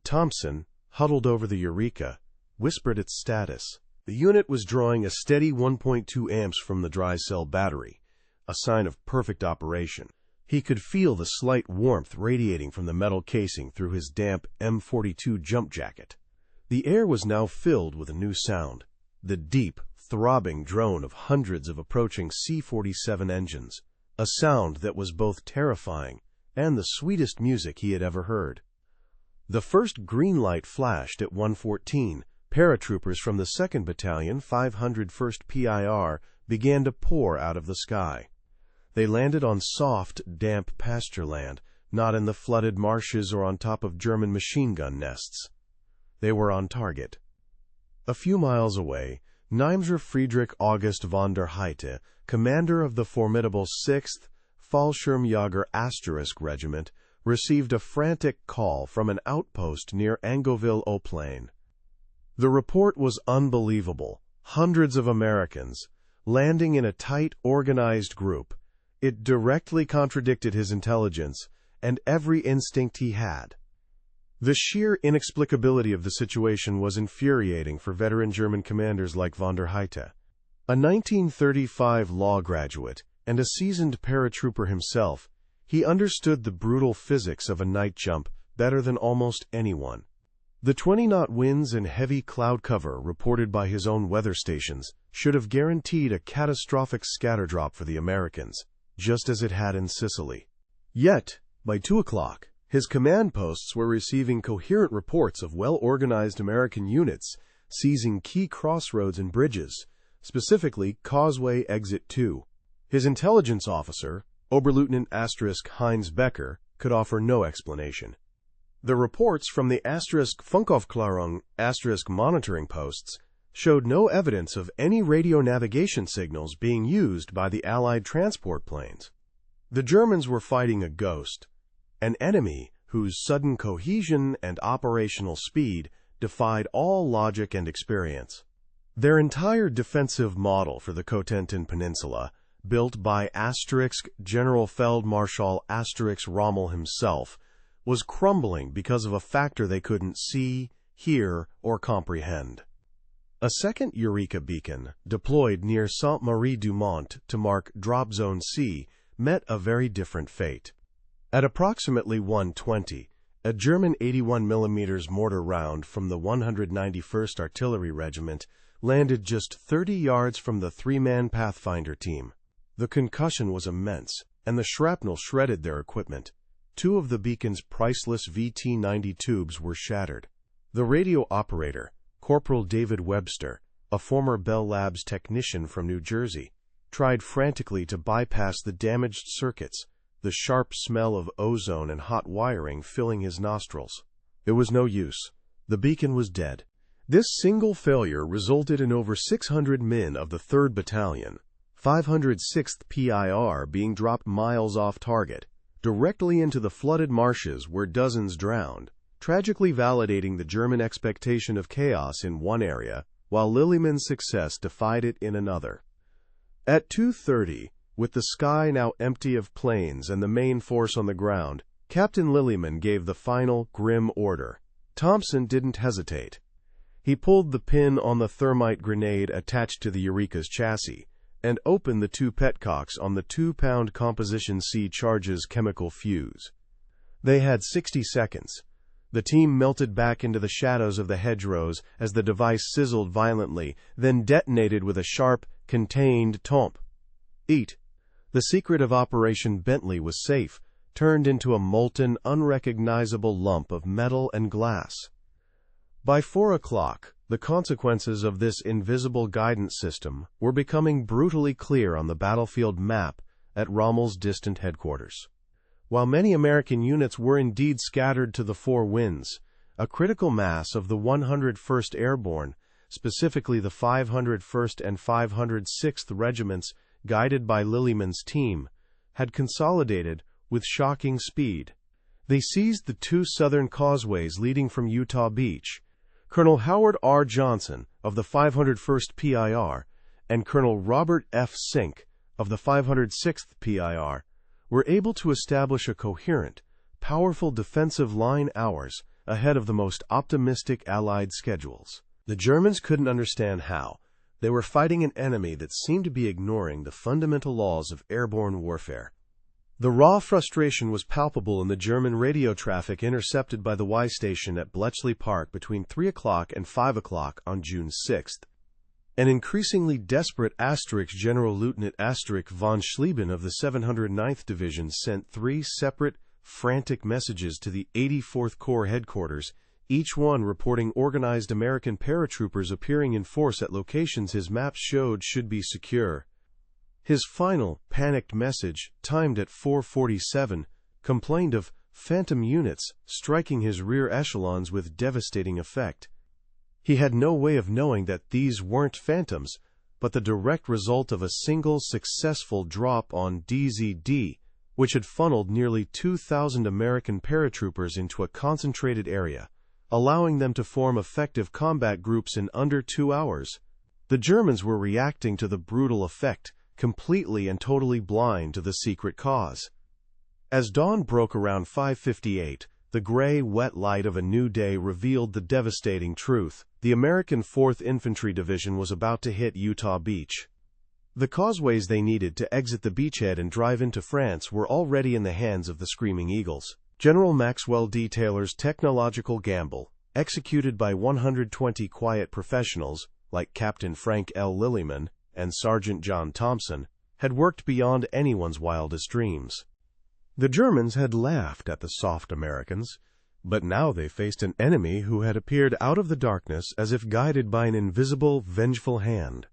Thompson, huddled over the Eureka, whispered its status. The unit was drawing a steady 1.2 amps from the dry cell battery, a sign of perfect operation. He could feel the slight warmth radiating from the metal casing through his damp M42 jump jacket. The air was now filled with a new sound, the deep, throbbing drone of hundreds of approaching C-47 engines, a sound that was both terrifying and the sweetest music he had ever heard. The first green light flashed at 1:14. Paratroopers from the 2nd Battalion 501st PIR began to pour out of the sky. They landed on soft, damp pasture land, not in the flooded marshes or on top of German machine gun nests. They were on target. A few miles away, Nimser Friedrich August von der Heide, commander of the formidable 6th Fallschirmjäger Regiment, received a frantic call from an outpost near Angoville-aux-Plaines. The report was unbelievable. Hundreds of Americans, landing in a tight, organized group. It directly contradicted his intelligence and every instinct he had. The sheer inexplicability of the situation was infuriating for veteran German commanders like von der Heide. A 1935 law graduate and a seasoned paratrooper himself, he understood the brutal physics of a night jump better than almost anyone. The 20-knot winds and heavy cloud cover reported by his own weather stations should have guaranteed a catastrophic scatterdrop for the Americans, just as it had in Sicily. Yet, by 2 o'clock, his command posts were receiving coherent reports of well-organized American units seizing key crossroads and bridges, specifically Causeway Exit 2. His intelligence officer, Oberleutnant Heinz Becker, could offer no explanation. The reports from the Funkaufklärung monitoring posts showed no evidence of any radio navigation signals being used by the Allied transport planes. The Germans were fighting a ghost, an enemy whose sudden cohesion and operational speed defied all logic and experience. Their entire defensive model for the Cotentin Peninsula, built by General Feldmarschall Rommel himself, was crumbling because of a factor they couldn't see, hear, or comprehend. A second Eureka beacon, deployed near Sainte-Marie-du-Mont to mark Drop Zone C, met a very different fate. At approximately 1:20, a German 81mm mortar round from the 191st Artillery Regiment landed just 30 yards from the 3-man Pathfinder team. The concussion was immense, and the shrapnel shredded their equipment. 2 of the beacon's priceless VT-90 tubes were shattered. The radio operator, Corporal David Webster, a former Bell Labs technician from New Jersey, tried frantically to bypass the damaged circuits, the sharp smell of ozone and hot wiring filling his nostrils. It was no use. The beacon was dead. This single failure resulted in over 600 men of the 3rd Battalion, 506th PIR, being dropped miles off target, directly into the flooded marshes where dozens drowned, tragically validating the German expectation of chaos in one area, while Lillyman's success defied it in another. At 2:30, with the sky now empty of planes and the main force on the ground, Captain Lillyman gave the final, grim order. Thompson didn't hesitate. He pulled the pin on the thermite grenade attached to the Eureka's chassis and opened the two petcocks on the 2-pound Composition C charges chemical fuse. They had 60 seconds. The team melted back into the shadows of the hedgerows as the device sizzled violently, then detonated with a sharp, contained thump. Eat. The secret of Operation Bentley was safe, turned into a molten, unrecognizable lump of metal and glass. By 4 o'clock, the consequences of this invisible guidance system were becoming brutally clear on the battlefield map at Rommel's distant headquarters. While many American units were indeed scattered to the four winds, a critical mass of the 101st Airborne, specifically the 501st and 506th Regiments, guided by Lillyman's team, had consolidated with shocking speed. They seized the two southern causeways leading from Utah Beach. Colonel Howard R. Johnson of the 501st PIR and Colonel Robert F. Sink of the 506th PIR were able to establish a coherent, powerful defensive line hours ahead of the most optimistic Allied schedules. The Germans couldn't understand how. They were fighting an enemy that seemed to be ignoring the fundamental laws of airborne warfare. The raw frustration was palpable in the German radio traffic intercepted by the Y station at Bletchley Park between 3 o'clock and 5 o'clock on June 6. An increasingly desperate General Lieutenant von Schlieben of the 709th Division sent 3 separate, frantic messages to the 84th Corps headquarters, each one reporting organized American paratroopers appearing in force at locations his maps showed should be secure. His final, panicked message, timed at 4:47, complained of phantom units striking his rear echelons with devastating effect. He had no way of knowing that these weren't phantoms, but the direct result of a single successful drop on DZD, which had funneled nearly 2,000 American paratroopers into a concentrated area, allowing them to form effective combat groups in under 2 hours. The Germans were reacting to the brutal effect, completely and totally blind to the secret cause. As dawn broke around 5:58, the gray, wet light of a new day revealed the devastating truth. The American 4th Infantry Division was about to hit Utah Beach. The causeways they needed to exit the beachhead and drive into France were already in the hands of the Screaming Eagles. General Maxwell D. Taylor's technological gamble, executed by 120 quiet professionals, like Captain Frank L. Lillyman and Sergeant John Thompson, had worked beyond anyone's wildest dreams. The Germans had laughed at the soft Americans, but now they faced an enemy who had appeared out of the darkness as if guided by an invisible, vengeful hand.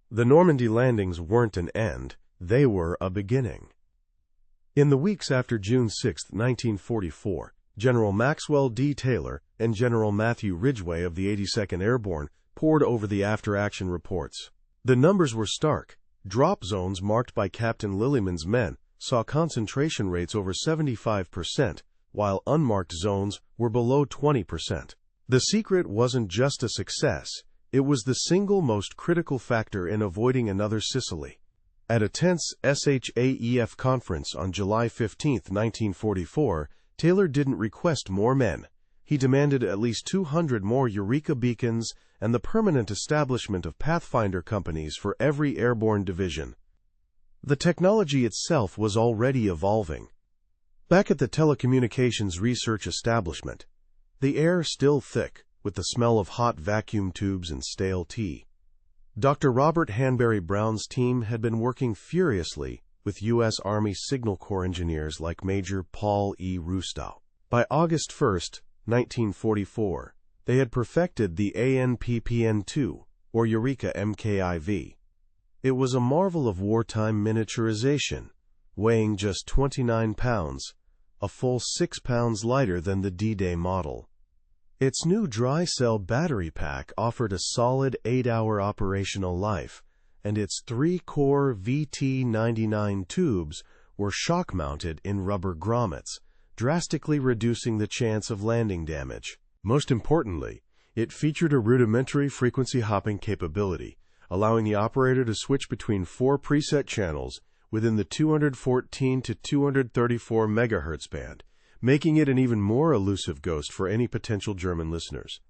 The Normandy landings weren't an end, they were a beginning. In the weeks after June 6, 1944, General Maxwell D. Taylor and General Matthew Ridgway of the 82nd Airborne pored over the after-action reports. The numbers were stark. Drop zones marked by Captain Lillyman's men saw concentration rates over 75%, while unmarked zones were below 20%. The secret wasn't just a success, it was the single most critical factor in avoiding another Sicily. At a tense SHAEF conference on July 15, 1944, Taylor didn't request more men. He demanded at least 200 more Eureka beacons and the permanent establishment of Pathfinder companies for every airborne division. The technology itself was already evolving. Back at the Telecommunications Research Establishment, the air still thick with the smell of hot vacuum tubes and stale tea, Dr. Robert Hanbury Brown's team had been working furiously with U.S. Army Signal Corps engineers like Major Paul E. Rustow. By August 1, 1944, they had perfected the ANPPN-2, or Eureka MKIV. It was a marvel of wartime miniaturization, weighing just 29 pounds, a full 6 pounds lighter than the DDay model. Its new dry-cell battery pack offered a solid 8-hour operational life, and its 3-core VT-99 tubes were shock-mounted in rubber grommets, drastically reducing the chance of landing damage. Most importantly, it featured a rudimentary frequency hopping capability, allowing the operator to switch between 4 preset channels within the 214 to 234 MHz band, making it an even more elusive ghost for any potential German listeners.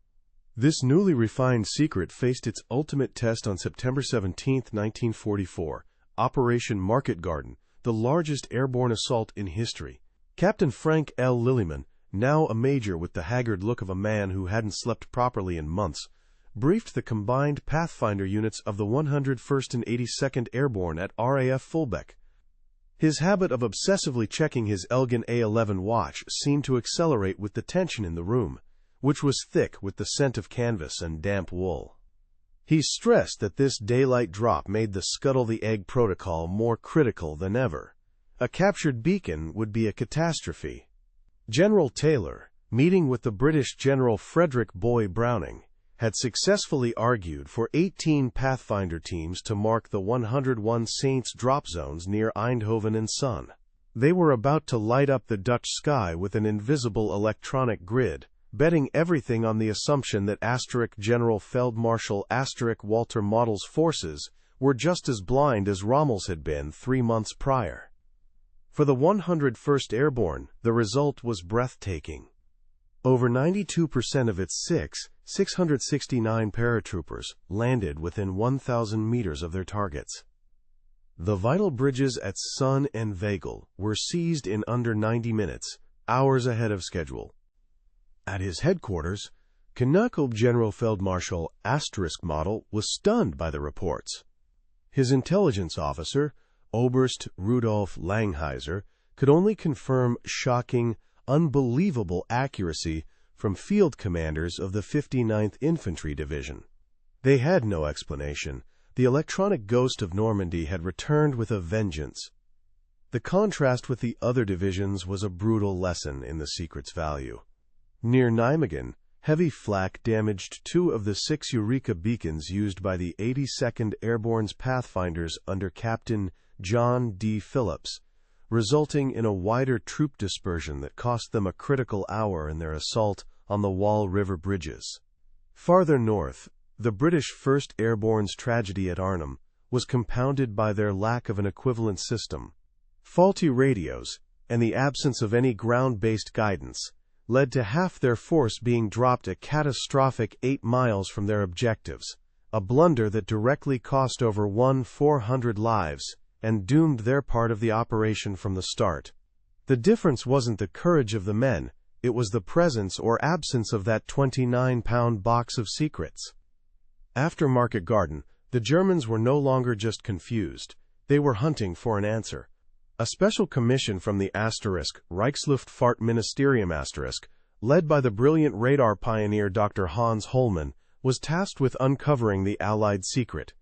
This newly refined secret faced its ultimate test on September 17, 1944, Operation Market Garden, the largest airborne assault in history. Captain Frank L. Lillyman, now a major with the haggard look of a man who hadn't slept properly in months, briefed the combined Pathfinder units of the 101st and 82nd Airborne at RAF Fulbeck. His habit of obsessively checking his Elgin A11 watch seemed to accelerate with the tension in the room, which was thick with the scent of canvas and damp wool. He stressed that this daylight drop made the scuttle the egg protocol more critical than ever. A captured beacon would be a catastrophe. General Taylor, meeting with the British General Frederick Boy Browning, had successfully argued for 18 Pathfinder teams to mark the 101 Saints drop zones near Eindhoven and Son. They were about to light up the Dutch sky with an invisible electronic grid, betting everything on the assumption that General Feldmarschall Walter Model's forces were just as blind as Rommel's had been 3 months prior. For the 101st Airborne, the result was breathtaking. Over 92% of its 669 paratroopers landed within 1,000 meters of their targets. The vital bridges at Son and Vegel were seized in under 90 minutes, hours ahead of schedule. At his headquarters, General Feldmarschall Model was stunned by the reports. His intelligence officer, Oberst Rudolf Langheiser, could only confirm shocking, unbelievable accuracy from field commanders of the 59th Infantry Division. They had no explanation. The electronic ghost of Normandy had returned with a vengeance. The contrast with the other divisions was a brutal lesson in the secret's value. Near Nijmegen, heavy flak damaged 2 of the 6 Eureka beacons used by the 82nd Airborne's Pathfinders under Captain John D. Phillips, resulting in a wider troop dispersion that cost them a critical hour in their assault on the Wall River bridges. Farther north, the British 1st Airborne's tragedy at Arnhem was compounded by their lack of an equivalent system. Faulty radios, and the absence of any ground-based guidance, led to half their force being dropped a catastrophic 8 miles from their objectives, a blunder that directly cost over 400 lives and doomed their part of the operation from the start. The difference wasn't the courage of the men, it was the presence or absence of that 29-pound box of secrets. After Market Garden, the Germans were no longer just confused, they were hunting for an answer. A special commission from the Reichsluftfahrtministerium led by the brilliant radar pioneer Dr. Hans Hollmann, was tasked with uncovering the Allied secret.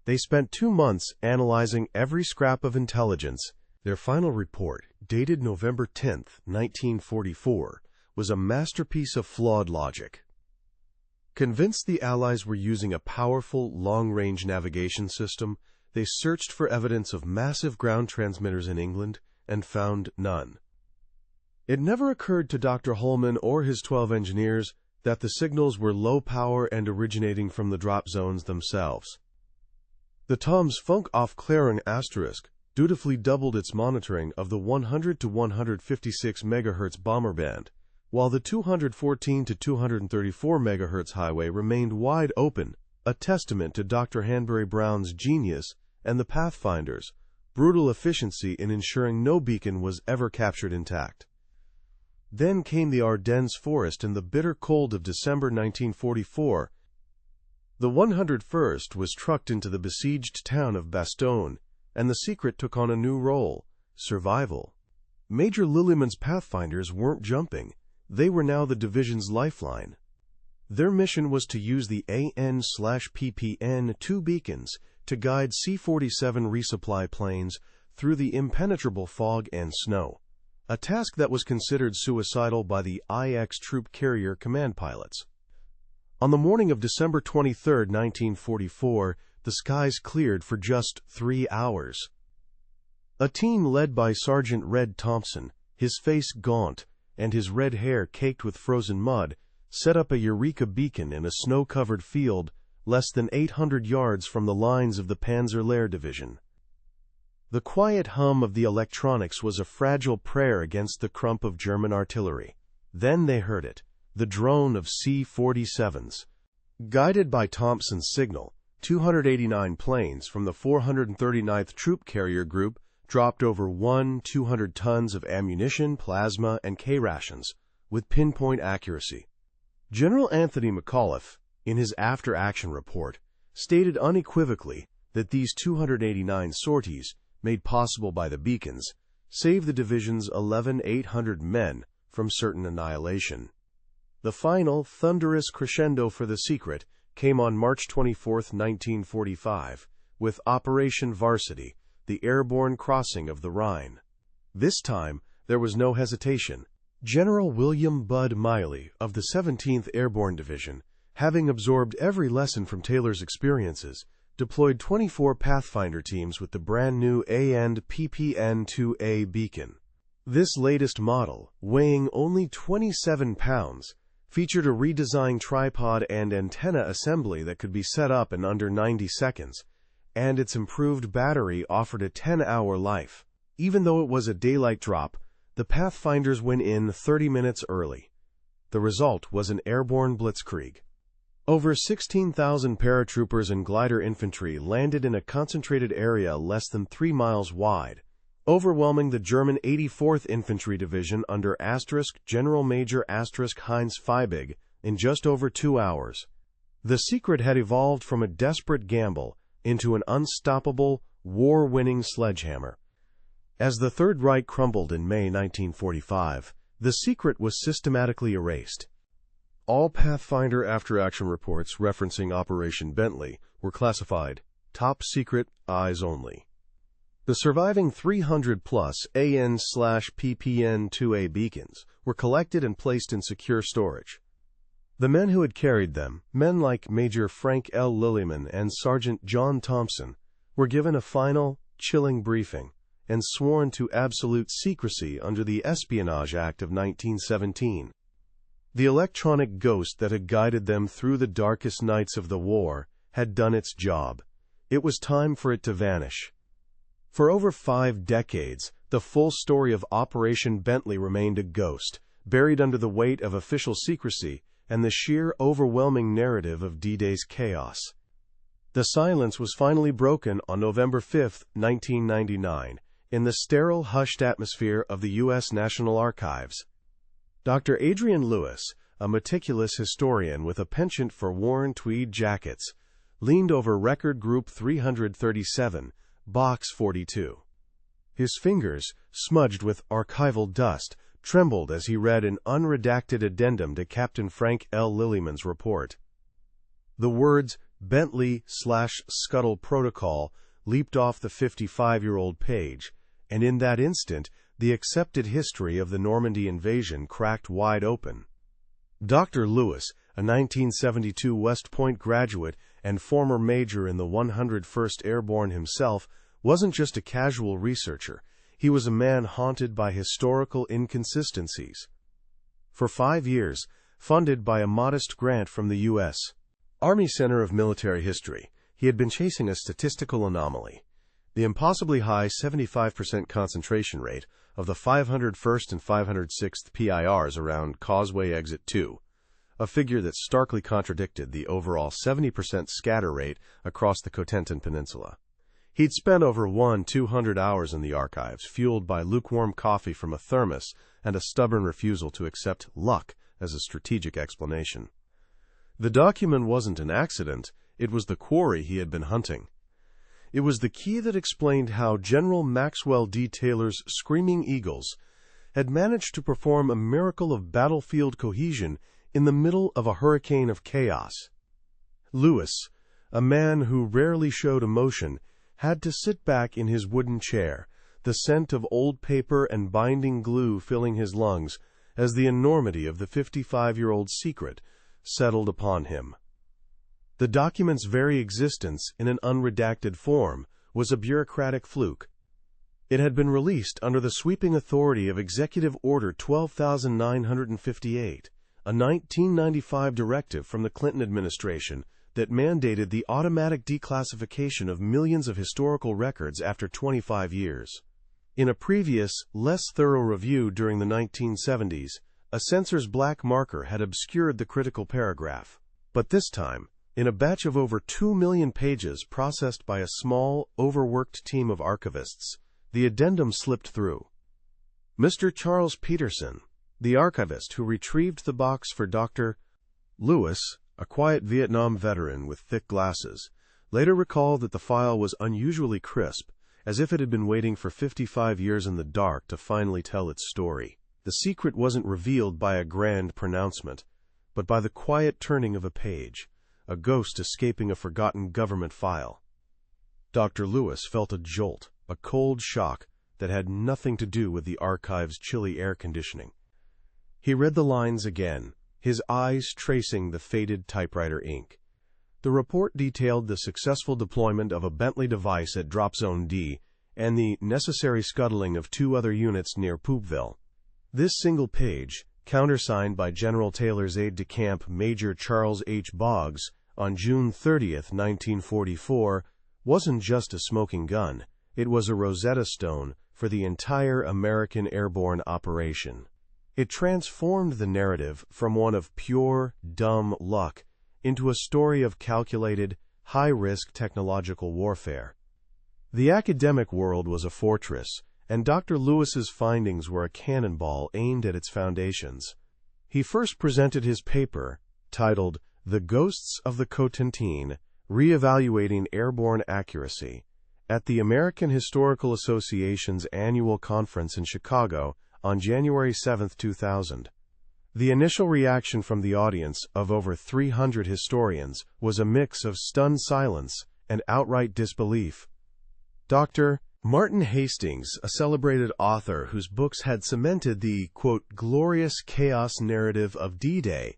They spent 2 months analyzing every scrap of intelligence. Their final report, dated November 10, 1944, was a masterpiece of flawed logic. Convinced the Allies were using a powerful, long-range navigation system, they searched for evidence of massive ground transmitters in England and found none. It never occurred to Dr. Hollmann or his 12 engineers that the signals were low power and originating from the drop zones themselves. The Toms Funk Aufklärung * dutifully doubled its monitoring of the 100 to 156 MHz bomber band, while the 214 to 234 MHz highway remained wide open, a testament to Dr. Hanbury Brown's genius and the Pathfinders' brutal efficiency in ensuring no beacon was ever captured intact. Then came the Ardennes forest in the bitter cold of December 1944. The 101st was trucked into the besieged town of Bastogne, and the secret took on a new role: survival. Major Lillyman's Pathfinders weren't jumping. They were now the division's lifeline. Their mission was to use the AN/PPN-2 beacons to guide C-47 resupply planes through the impenetrable fog and snow, a task that was considered suicidal by the IX troop carrier command pilots. On the morning of December 23, 1944, the skies cleared for just 3 hours. A team led by Sergeant Red Thompson, his face gaunt, and his red hair caked with frozen mud, set up a Eureka beacon in a snow-covered field less than 800 yards from the lines of the Panzer Lehr Division. The quiet hum of the electronics was a fragile prayer against the crump of German artillery. Then they heard it, the drone of C-47s. Guided by Thompson's signal, 289 planes from the 439th Troop Carrier Group dropped over 200 tons of ammunition, plasma, and K-rations, with pinpoint accuracy. General Anthony McAuliffe, in his after-action report, stated unequivocally that these 289 sorties, made possible by the beacons, saved the division's 11,800 men from certain annihilation. The final, thunderous crescendo for the secret came on March 24, 1945, with Operation Varsity, the airborne crossing of the Rhine. This time, there was no hesitation. General William Bud Miley of the 17th Airborne Division, having absorbed every lesson from Taylor's experiences, deployed 24 Pathfinder teams with the brand-new PPN-2A beacon. This latest model, weighing only 27 pounds, featured a redesigned tripod and antenna assembly that could be set up in under 90 seconds, and its improved battery offered a 10-hour life. Even though it was a daylight drop, the Pathfinders went in 30 minutes early. The result was an airborne blitzkrieg. Over 16,000 paratroopers and glider infantry landed in a concentrated area less than 3 miles wide, overwhelming the German 84th Infantry Division under General Major Heinz Feibig in just over 2 hours. The secret had evolved from a desperate gamble into an unstoppable, war-winning sledgehammer. As the Third Reich crumbled in May 1945, the secret was systematically erased. All Pathfinder after-action reports referencing Operation Bentley were classified top secret, eyes only. The surviving 300-plus AN/PPN-2A beacons were collected and placed in secure storage. The men who had carried them, men like Major Frank L. Lillyman and Sergeant John Thompson, were given a final, chilling briefing and sworn to absolute secrecy under the Espionage Act of 1917. The electronic ghost that had guided them through the darkest nights of the war had done its job. It was time for it to vanish. For over 5 decades, the full story of Operation Bentley remained a ghost, buried under the weight of official secrecy and the sheer overwhelming narrative of D-Day's chaos. The silence was finally broken on November 5, 1999, in the sterile, hushed atmosphere of the U.S. National Archives. Dr. Adrian Lewis, a meticulous historian with a penchant for worn tweed jackets, leaned over Record Group 337, Box 42. His fingers, smudged with archival dust, trembled as he read an unredacted addendum to Captain Frank L. Lillyman's report. The words Bentley/Scuttle Protocol leaped off the 55-year-old page, and in that instant, the accepted history of the Normandy invasion cracked wide open. Dr. Lewis, a 1972 West Point graduate and former major in the 101st Airborne himself, wasn't just a casual researcher. He was a man haunted by historical inconsistencies. For 5 years, funded by a modest grant from the U.S. Army Center of Military History, he had been chasing a statistical anomaly: the impossibly high 75% concentration rate of the 501st and 506th PIRs around Causeway Exit 2, a figure that starkly contradicted the overall 70% scatter rate across the Cotentin Peninsula. He'd spent over 200 hours in the archives, fueled by lukewarm coffee from a thermos and a stubborn refusal to accept luck as a strategic explanation. The document wasn't an accident, it was the quarry he had been hunting. It was the key that explained how General Maxwell D. Taylor's Screaming Eagles had managed to perform a miracle of battlefield cohesion in the middle of a hurricane of chaos. Lewis, a man who rarely showed emotion, had to sit back in his wooden chair, the scent of old paper and binding glue filling his lungs, as the enormity of the 55-year-old secret settled upon him. The document's very existence in an unredacted form was a bureaucratic fluke. It had been released under the sweeping authority of Executive Order 12,958, a 1995 directive from the Clinton administration that mandated the automatic declassification of millions of historical records after 25 years. In a previous, less thorough review during the 1970s, a censor's black marker had obscured the critical paragraph. But this time, in a batch of over 2 million pages processed by a small, overworked team of archivists, the addendum slipped through. Mr. Charles Peterson, the archivist who retrieved the box for Dr. Lewis, a quiet Vietnam veteran with thick glasses, later recalled that the file was unusually crisp, as if it had been waiting for 55 years in the dark to finally tell its story. The secret wasn't revealed by a grand pronouncement, but by the quiet turning of a page, a ghost escaping a forgotten government file. Dr. Lewis felt a jolt, a cold shock that had nothing to do with the archive's chilly air conditioning. He read the lines again, his eyes tracing the faded typewriter ink. The report detailed the successful deployment of a Bentley device at Drop Zone D and the necessary scuttling of 2 other units near Poopville. This single page, countersigned by General Taylor's aide-de-camp Major Charles H. Boggs on June 30, 1944, wasn't just a smoking gun, it was a Rosetta Stone for the entire American airborne operation. It transformed the narrative from one of pure, dumb luck into a story of calculated, high-risk technological warfare. The academic world was a fortress, and Dr. Lewis's findings were a cannonball aimed at its foundations. He first presented his paper, titled The Ghosts of the Cotentin, Reevaluating Airborne Accuracy, at the American Historical Association's annual conference in Chicago on January 7, 2000. The initial reaction from the audience of over 300 historians was a mix of stunned silence and outright disbelief. Dr. Martin Hastings, a celebrated author whose books had cemented the, quote, glorious chaos narrative of D-Day,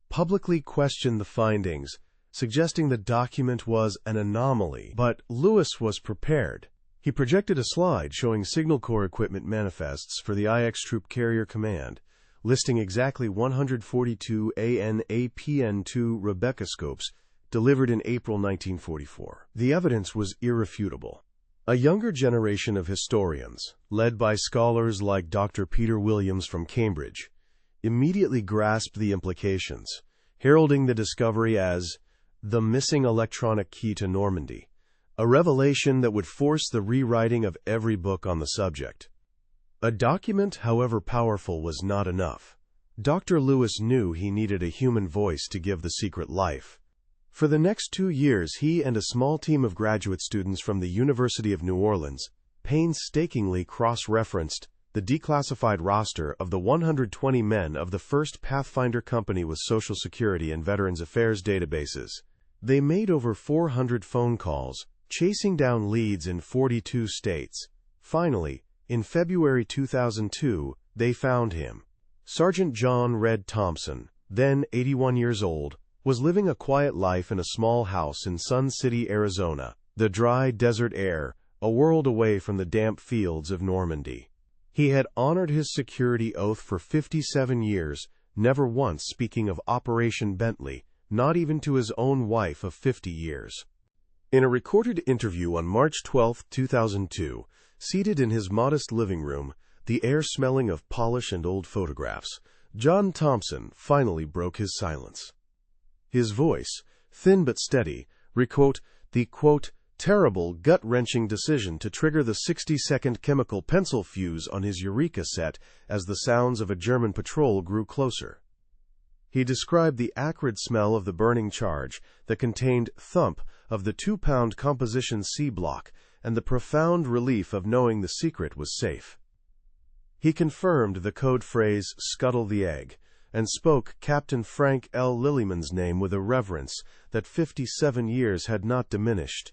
publicly questioned the findings, suggesting the document was an anomaly. But Lewis was prepared. He projected a slide showing Signal Corps equipment manifests for the IX Troop Carrier Command, listing exactly 142 AN/APN-2 Rebecca scopes delivered in April 1944. The evidence was irrefutable. A younger generation of historians, led by scholars like Dr. Peter Williams from Cambridge, immediately grasped the implications, heralding the discovery as the missing electronic key to Normandy, a revelation that would force the rewriting of every book on the subject. A document, however powerful, was not enough. Dr. Lewis knew he needed a human voice to give the secret life. For the next 2 years, he and a small team of graduate students from the University of New Orleans painstakingly cross-referenced the declassified roster of the 120 men of the first Pathfinder company with Social Security and Veterans Affairs databases. They made over 400 phone calls, chasing down leads in 42 states. Finally, in February 2002, they found him. Sergeant John Red Thompson, then 81 years old, was living a quiet life in a small house in Sun City, Arizona, the dry desert air, a world away from the damp fields of Normandy. He had honored his security oath for 57 years, never once speaking of Operation Bentley, not even to his own wife of 50 years. In a recorded interview on March 12, 2002, seated in his modest living room, the air smelling of polish and old photographs, John Thompson finally broke his silence. His voice, thin but steady, recalled the, quote, terrible, gut-wrenching decision to trigger the 60-second chemical pencil fuse on his Eureka set as the sounds of a German patrol grew closer. He described the acrid smell of the burning charge, the contained thump of the 2-pound composition C block, and the profound relief of knowing the secret was safe. He confirmed the code phrase, scuttle the egg, and spoke Captain Frank L. Lillyman's name with a reverence that 57 years had not diminished.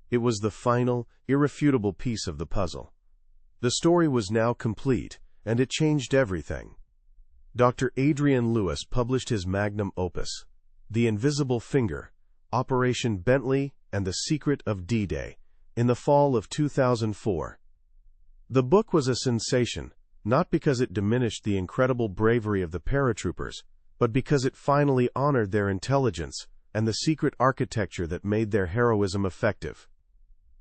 It was the final, irrefutable piece of the puzzle. The story was now complete, and it changed everything. Dr. Adrian Lewis published his magnum opus, The Invisible Finger, Operation Bentley and the Secret of D-Day, in the fall of 2004. The book was a sensation, not because it diminished the incredible bravery of the paratroopers, but because it finally honored their intelligence and the secret architecture that made their heroism effective.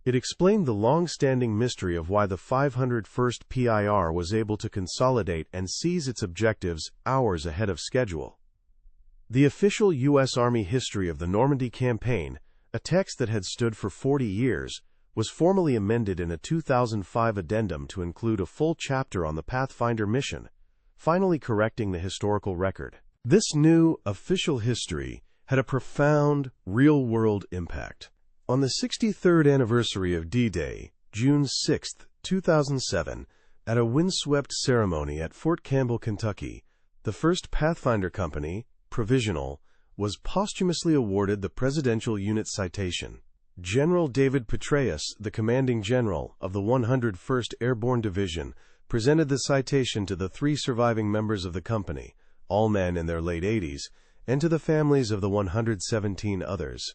It explained the long-standing mystery of why the 501st PIR was able to consolidate and seize its objectives hours ahead of schedule. The official U.S. Army history of the Normandy campaign, a text that had stood for 40 years, was formally amended in a 2005 addendum to include a full chapter on the Pathfinder mission, finally correcting the historical record. This new, official history had a profound, real-world impact. On the 63rd anniversary of D-Day, June 6, 2007, at a windswept ceremony at Fort Campbell, Kentucky, the first Pathfinder Company, Provisional, was posthumously awarded the Presidential Unit Citation. General David Petraeus, the commanding general of the 101st Airborne Division, presented the citation to the 3 surviving members of the company, all men in their late 80s, and to the families of the 117 others.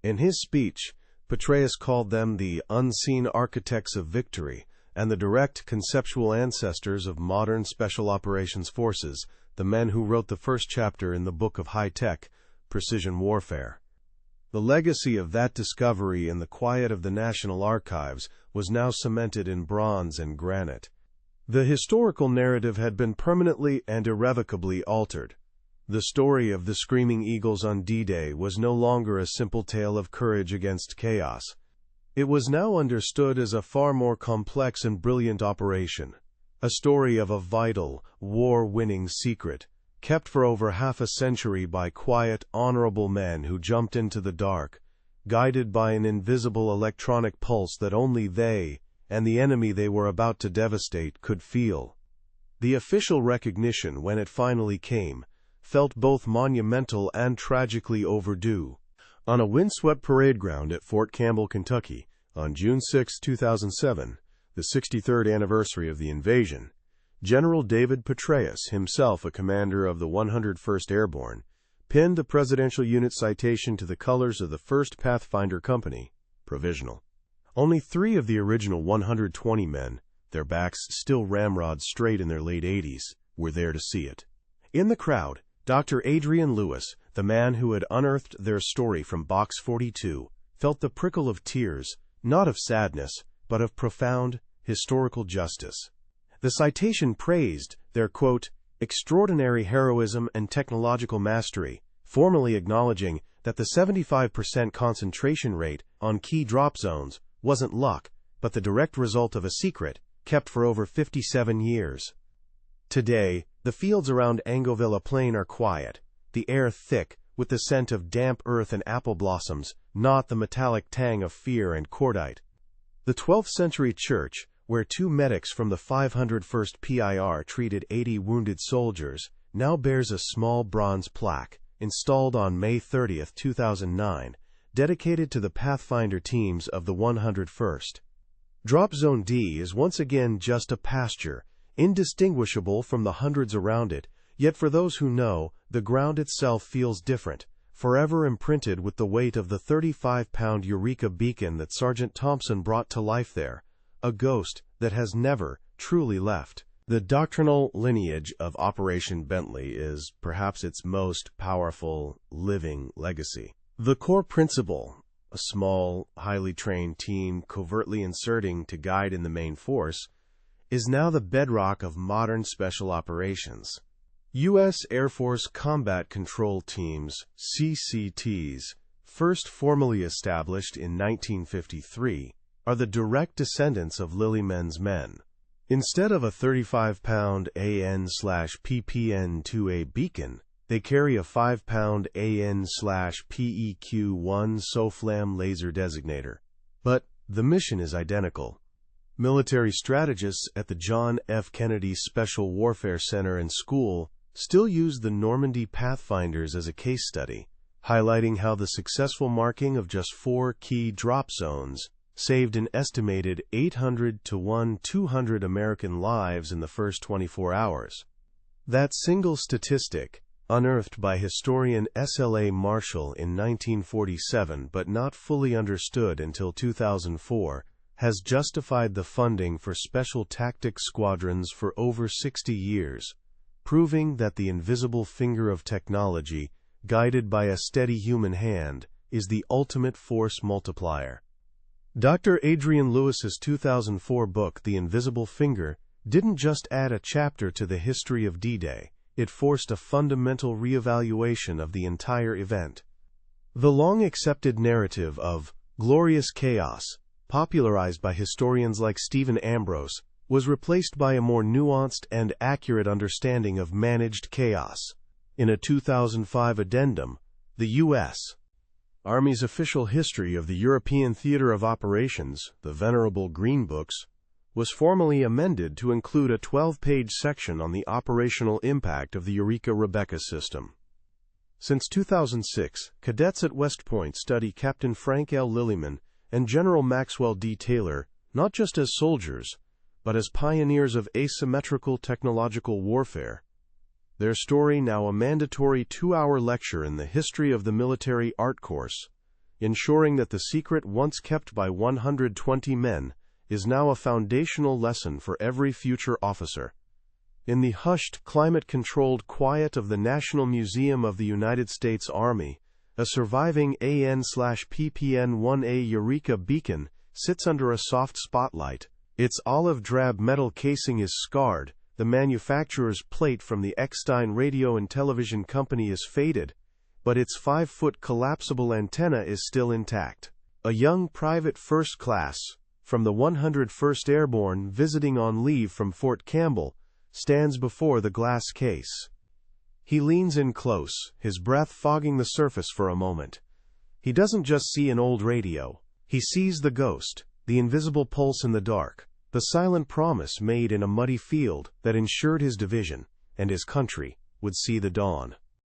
In his speech, Petraeus called them the unseen architects of victory and the direct conceptual ancestors of modern special operations forces, the men who wrote the first chapter in the book of high-tech, precision warfare. The legacy of that discovery in the quiet of the National Archives was now cemented in bronze and granite. The historical narrative had been permanently and irrevocably altered. The story of the Screaming Eagles on D-Day was no longer a simple tale of courage against chaos. It was now understood as a far more complex and brilliant operation, a story of a vital, war-winning secret, kept for over half a century by quiet, honorable men who jumped into the dark, guided by an invisible electronic pulse that only they, and the enemy they were about to devastate, could feel. The official recognition, when it finally came, felt both monumental and tragically overdue. On a windswept parade ground at Fort Campbell, Kentucky, on June 6, 2007, the 63rd anniversary of the invasion, General David Petraeus, himself a commander of the 101st Airborne, pinned the Presidential Unit Citation to the colors of the 1st Pathfinder Company, Provisional. Only 3 of the original 120 men, their backs still ramrod straight in their late 80s, were there to see it. In the crowd, Dr. Adrian Lewis, the man who had unearthed their story from Box 42, felt the prickle of tears, not of sadness, but of profound, historical justice. The citation praised their, quote, extraordinary heroism and technological mastery, formally acknowledging that the 75% concentration rate on key drop zones wasn't luck, but the direct result of a secret kept for over 57 years. Today, the fields around Angovilla Plain are quiet, the air thick with the scent of damp earth and apple blossoms, not the metallic tang of fear and cordite. The 12th century church, where 2 medics from the 501st PIR treated 80 wounded soldiers, now bears a small bronze plaque, installed on May 30, 2009, dedicated to the Pathfinder teams of the 101st. Drop Zone D is once again just a pasture, indistinguishable from the hundreds around it, yet for those who know, the ground itself feels different, forever imprinted with the weight of the 35-pound Eureka beacon that Sergeant Thompson brought to life there, a ghost that has never truly left. The doctrinal lineage of Operation Bentley is perhaps its most powerful, living legacy. The core principle, a small, highly trained team covertly inserting to guide in the main force, is now the bedrock of modern special operations. U.S. Air Force Combat Control Teams, CCTs, first formally established in 1953, are the direct descendants of Lillyman's men. Instead of a 35-pound AN/PPN-2A beacon, they carry a 5-pound AN/PEQ-1 SOFLAM laser designator. But the mission is identical. Military strategists at the John F. Kennedy Special Warfare Center and School still use the Normandy Pathfinders as a case study, highlighting how the successful marking of just 4 key drop zones saved an estimated 800 to 200 American lives in the first 24 hours. That single statistic, unearthed by historian S.L.A. Marshall in 1947 but not fully understood until 2004, has justified the funding for special tactics squadrons for over 60 years, proving that the invisible finger of technology, guided by a steady human hand, is the ultimate force multiplier. Dr. Adrian Lewis's 2004 book, The Invisible Finger, didn't just add a chapter to the history of D-Day, it forced a fundamental reevaluation of the entire event. The long-accepted narrative of glorious chaos, popularized by historians like Stephen Ambrose, was replaced by a more nuanced and accurate understanding of managed chaos. In a 2005 addendum, the U.S. Army's official history of the European Theater of Operations, the Venerable Green Books, was formally amended to include a 12-page section on the operational impact of the Eureka-Rebecca system. Since 2006, cadets at West Point study Captain Frank L. Lillyman and General Maxwell D. Taylor not just as soldiers, but as pioneers of asymmetrical technological warfare. Their story, now a mandatory 2-hour lecture in the history of the military art course, ensuring that the secret once kept by 120 men is now a foundational lesson for every future officer. In the hushed, climate-controlled quiet of the National Museum of the United States Army, a surviving AN/PPN-1A Eureka beacon sits under a soft spotlight. Its olive-drab metal casing is scarred, the manufacturer's plate from the Eckstein Radio and Television Company is faded, but its 5-foot collapsible antenna is still intact. A young private first class, from the 101st Airborne visiting on leave from Fort Campbell, stands before the glass case. He leans in close, his breath fogging the surface for a moment. He doesn't just see an old radio. He sees the ghost, the invisible pulse in the dark, the silent promise made in a muddy field that ensured his division, and his country, would see the dawn.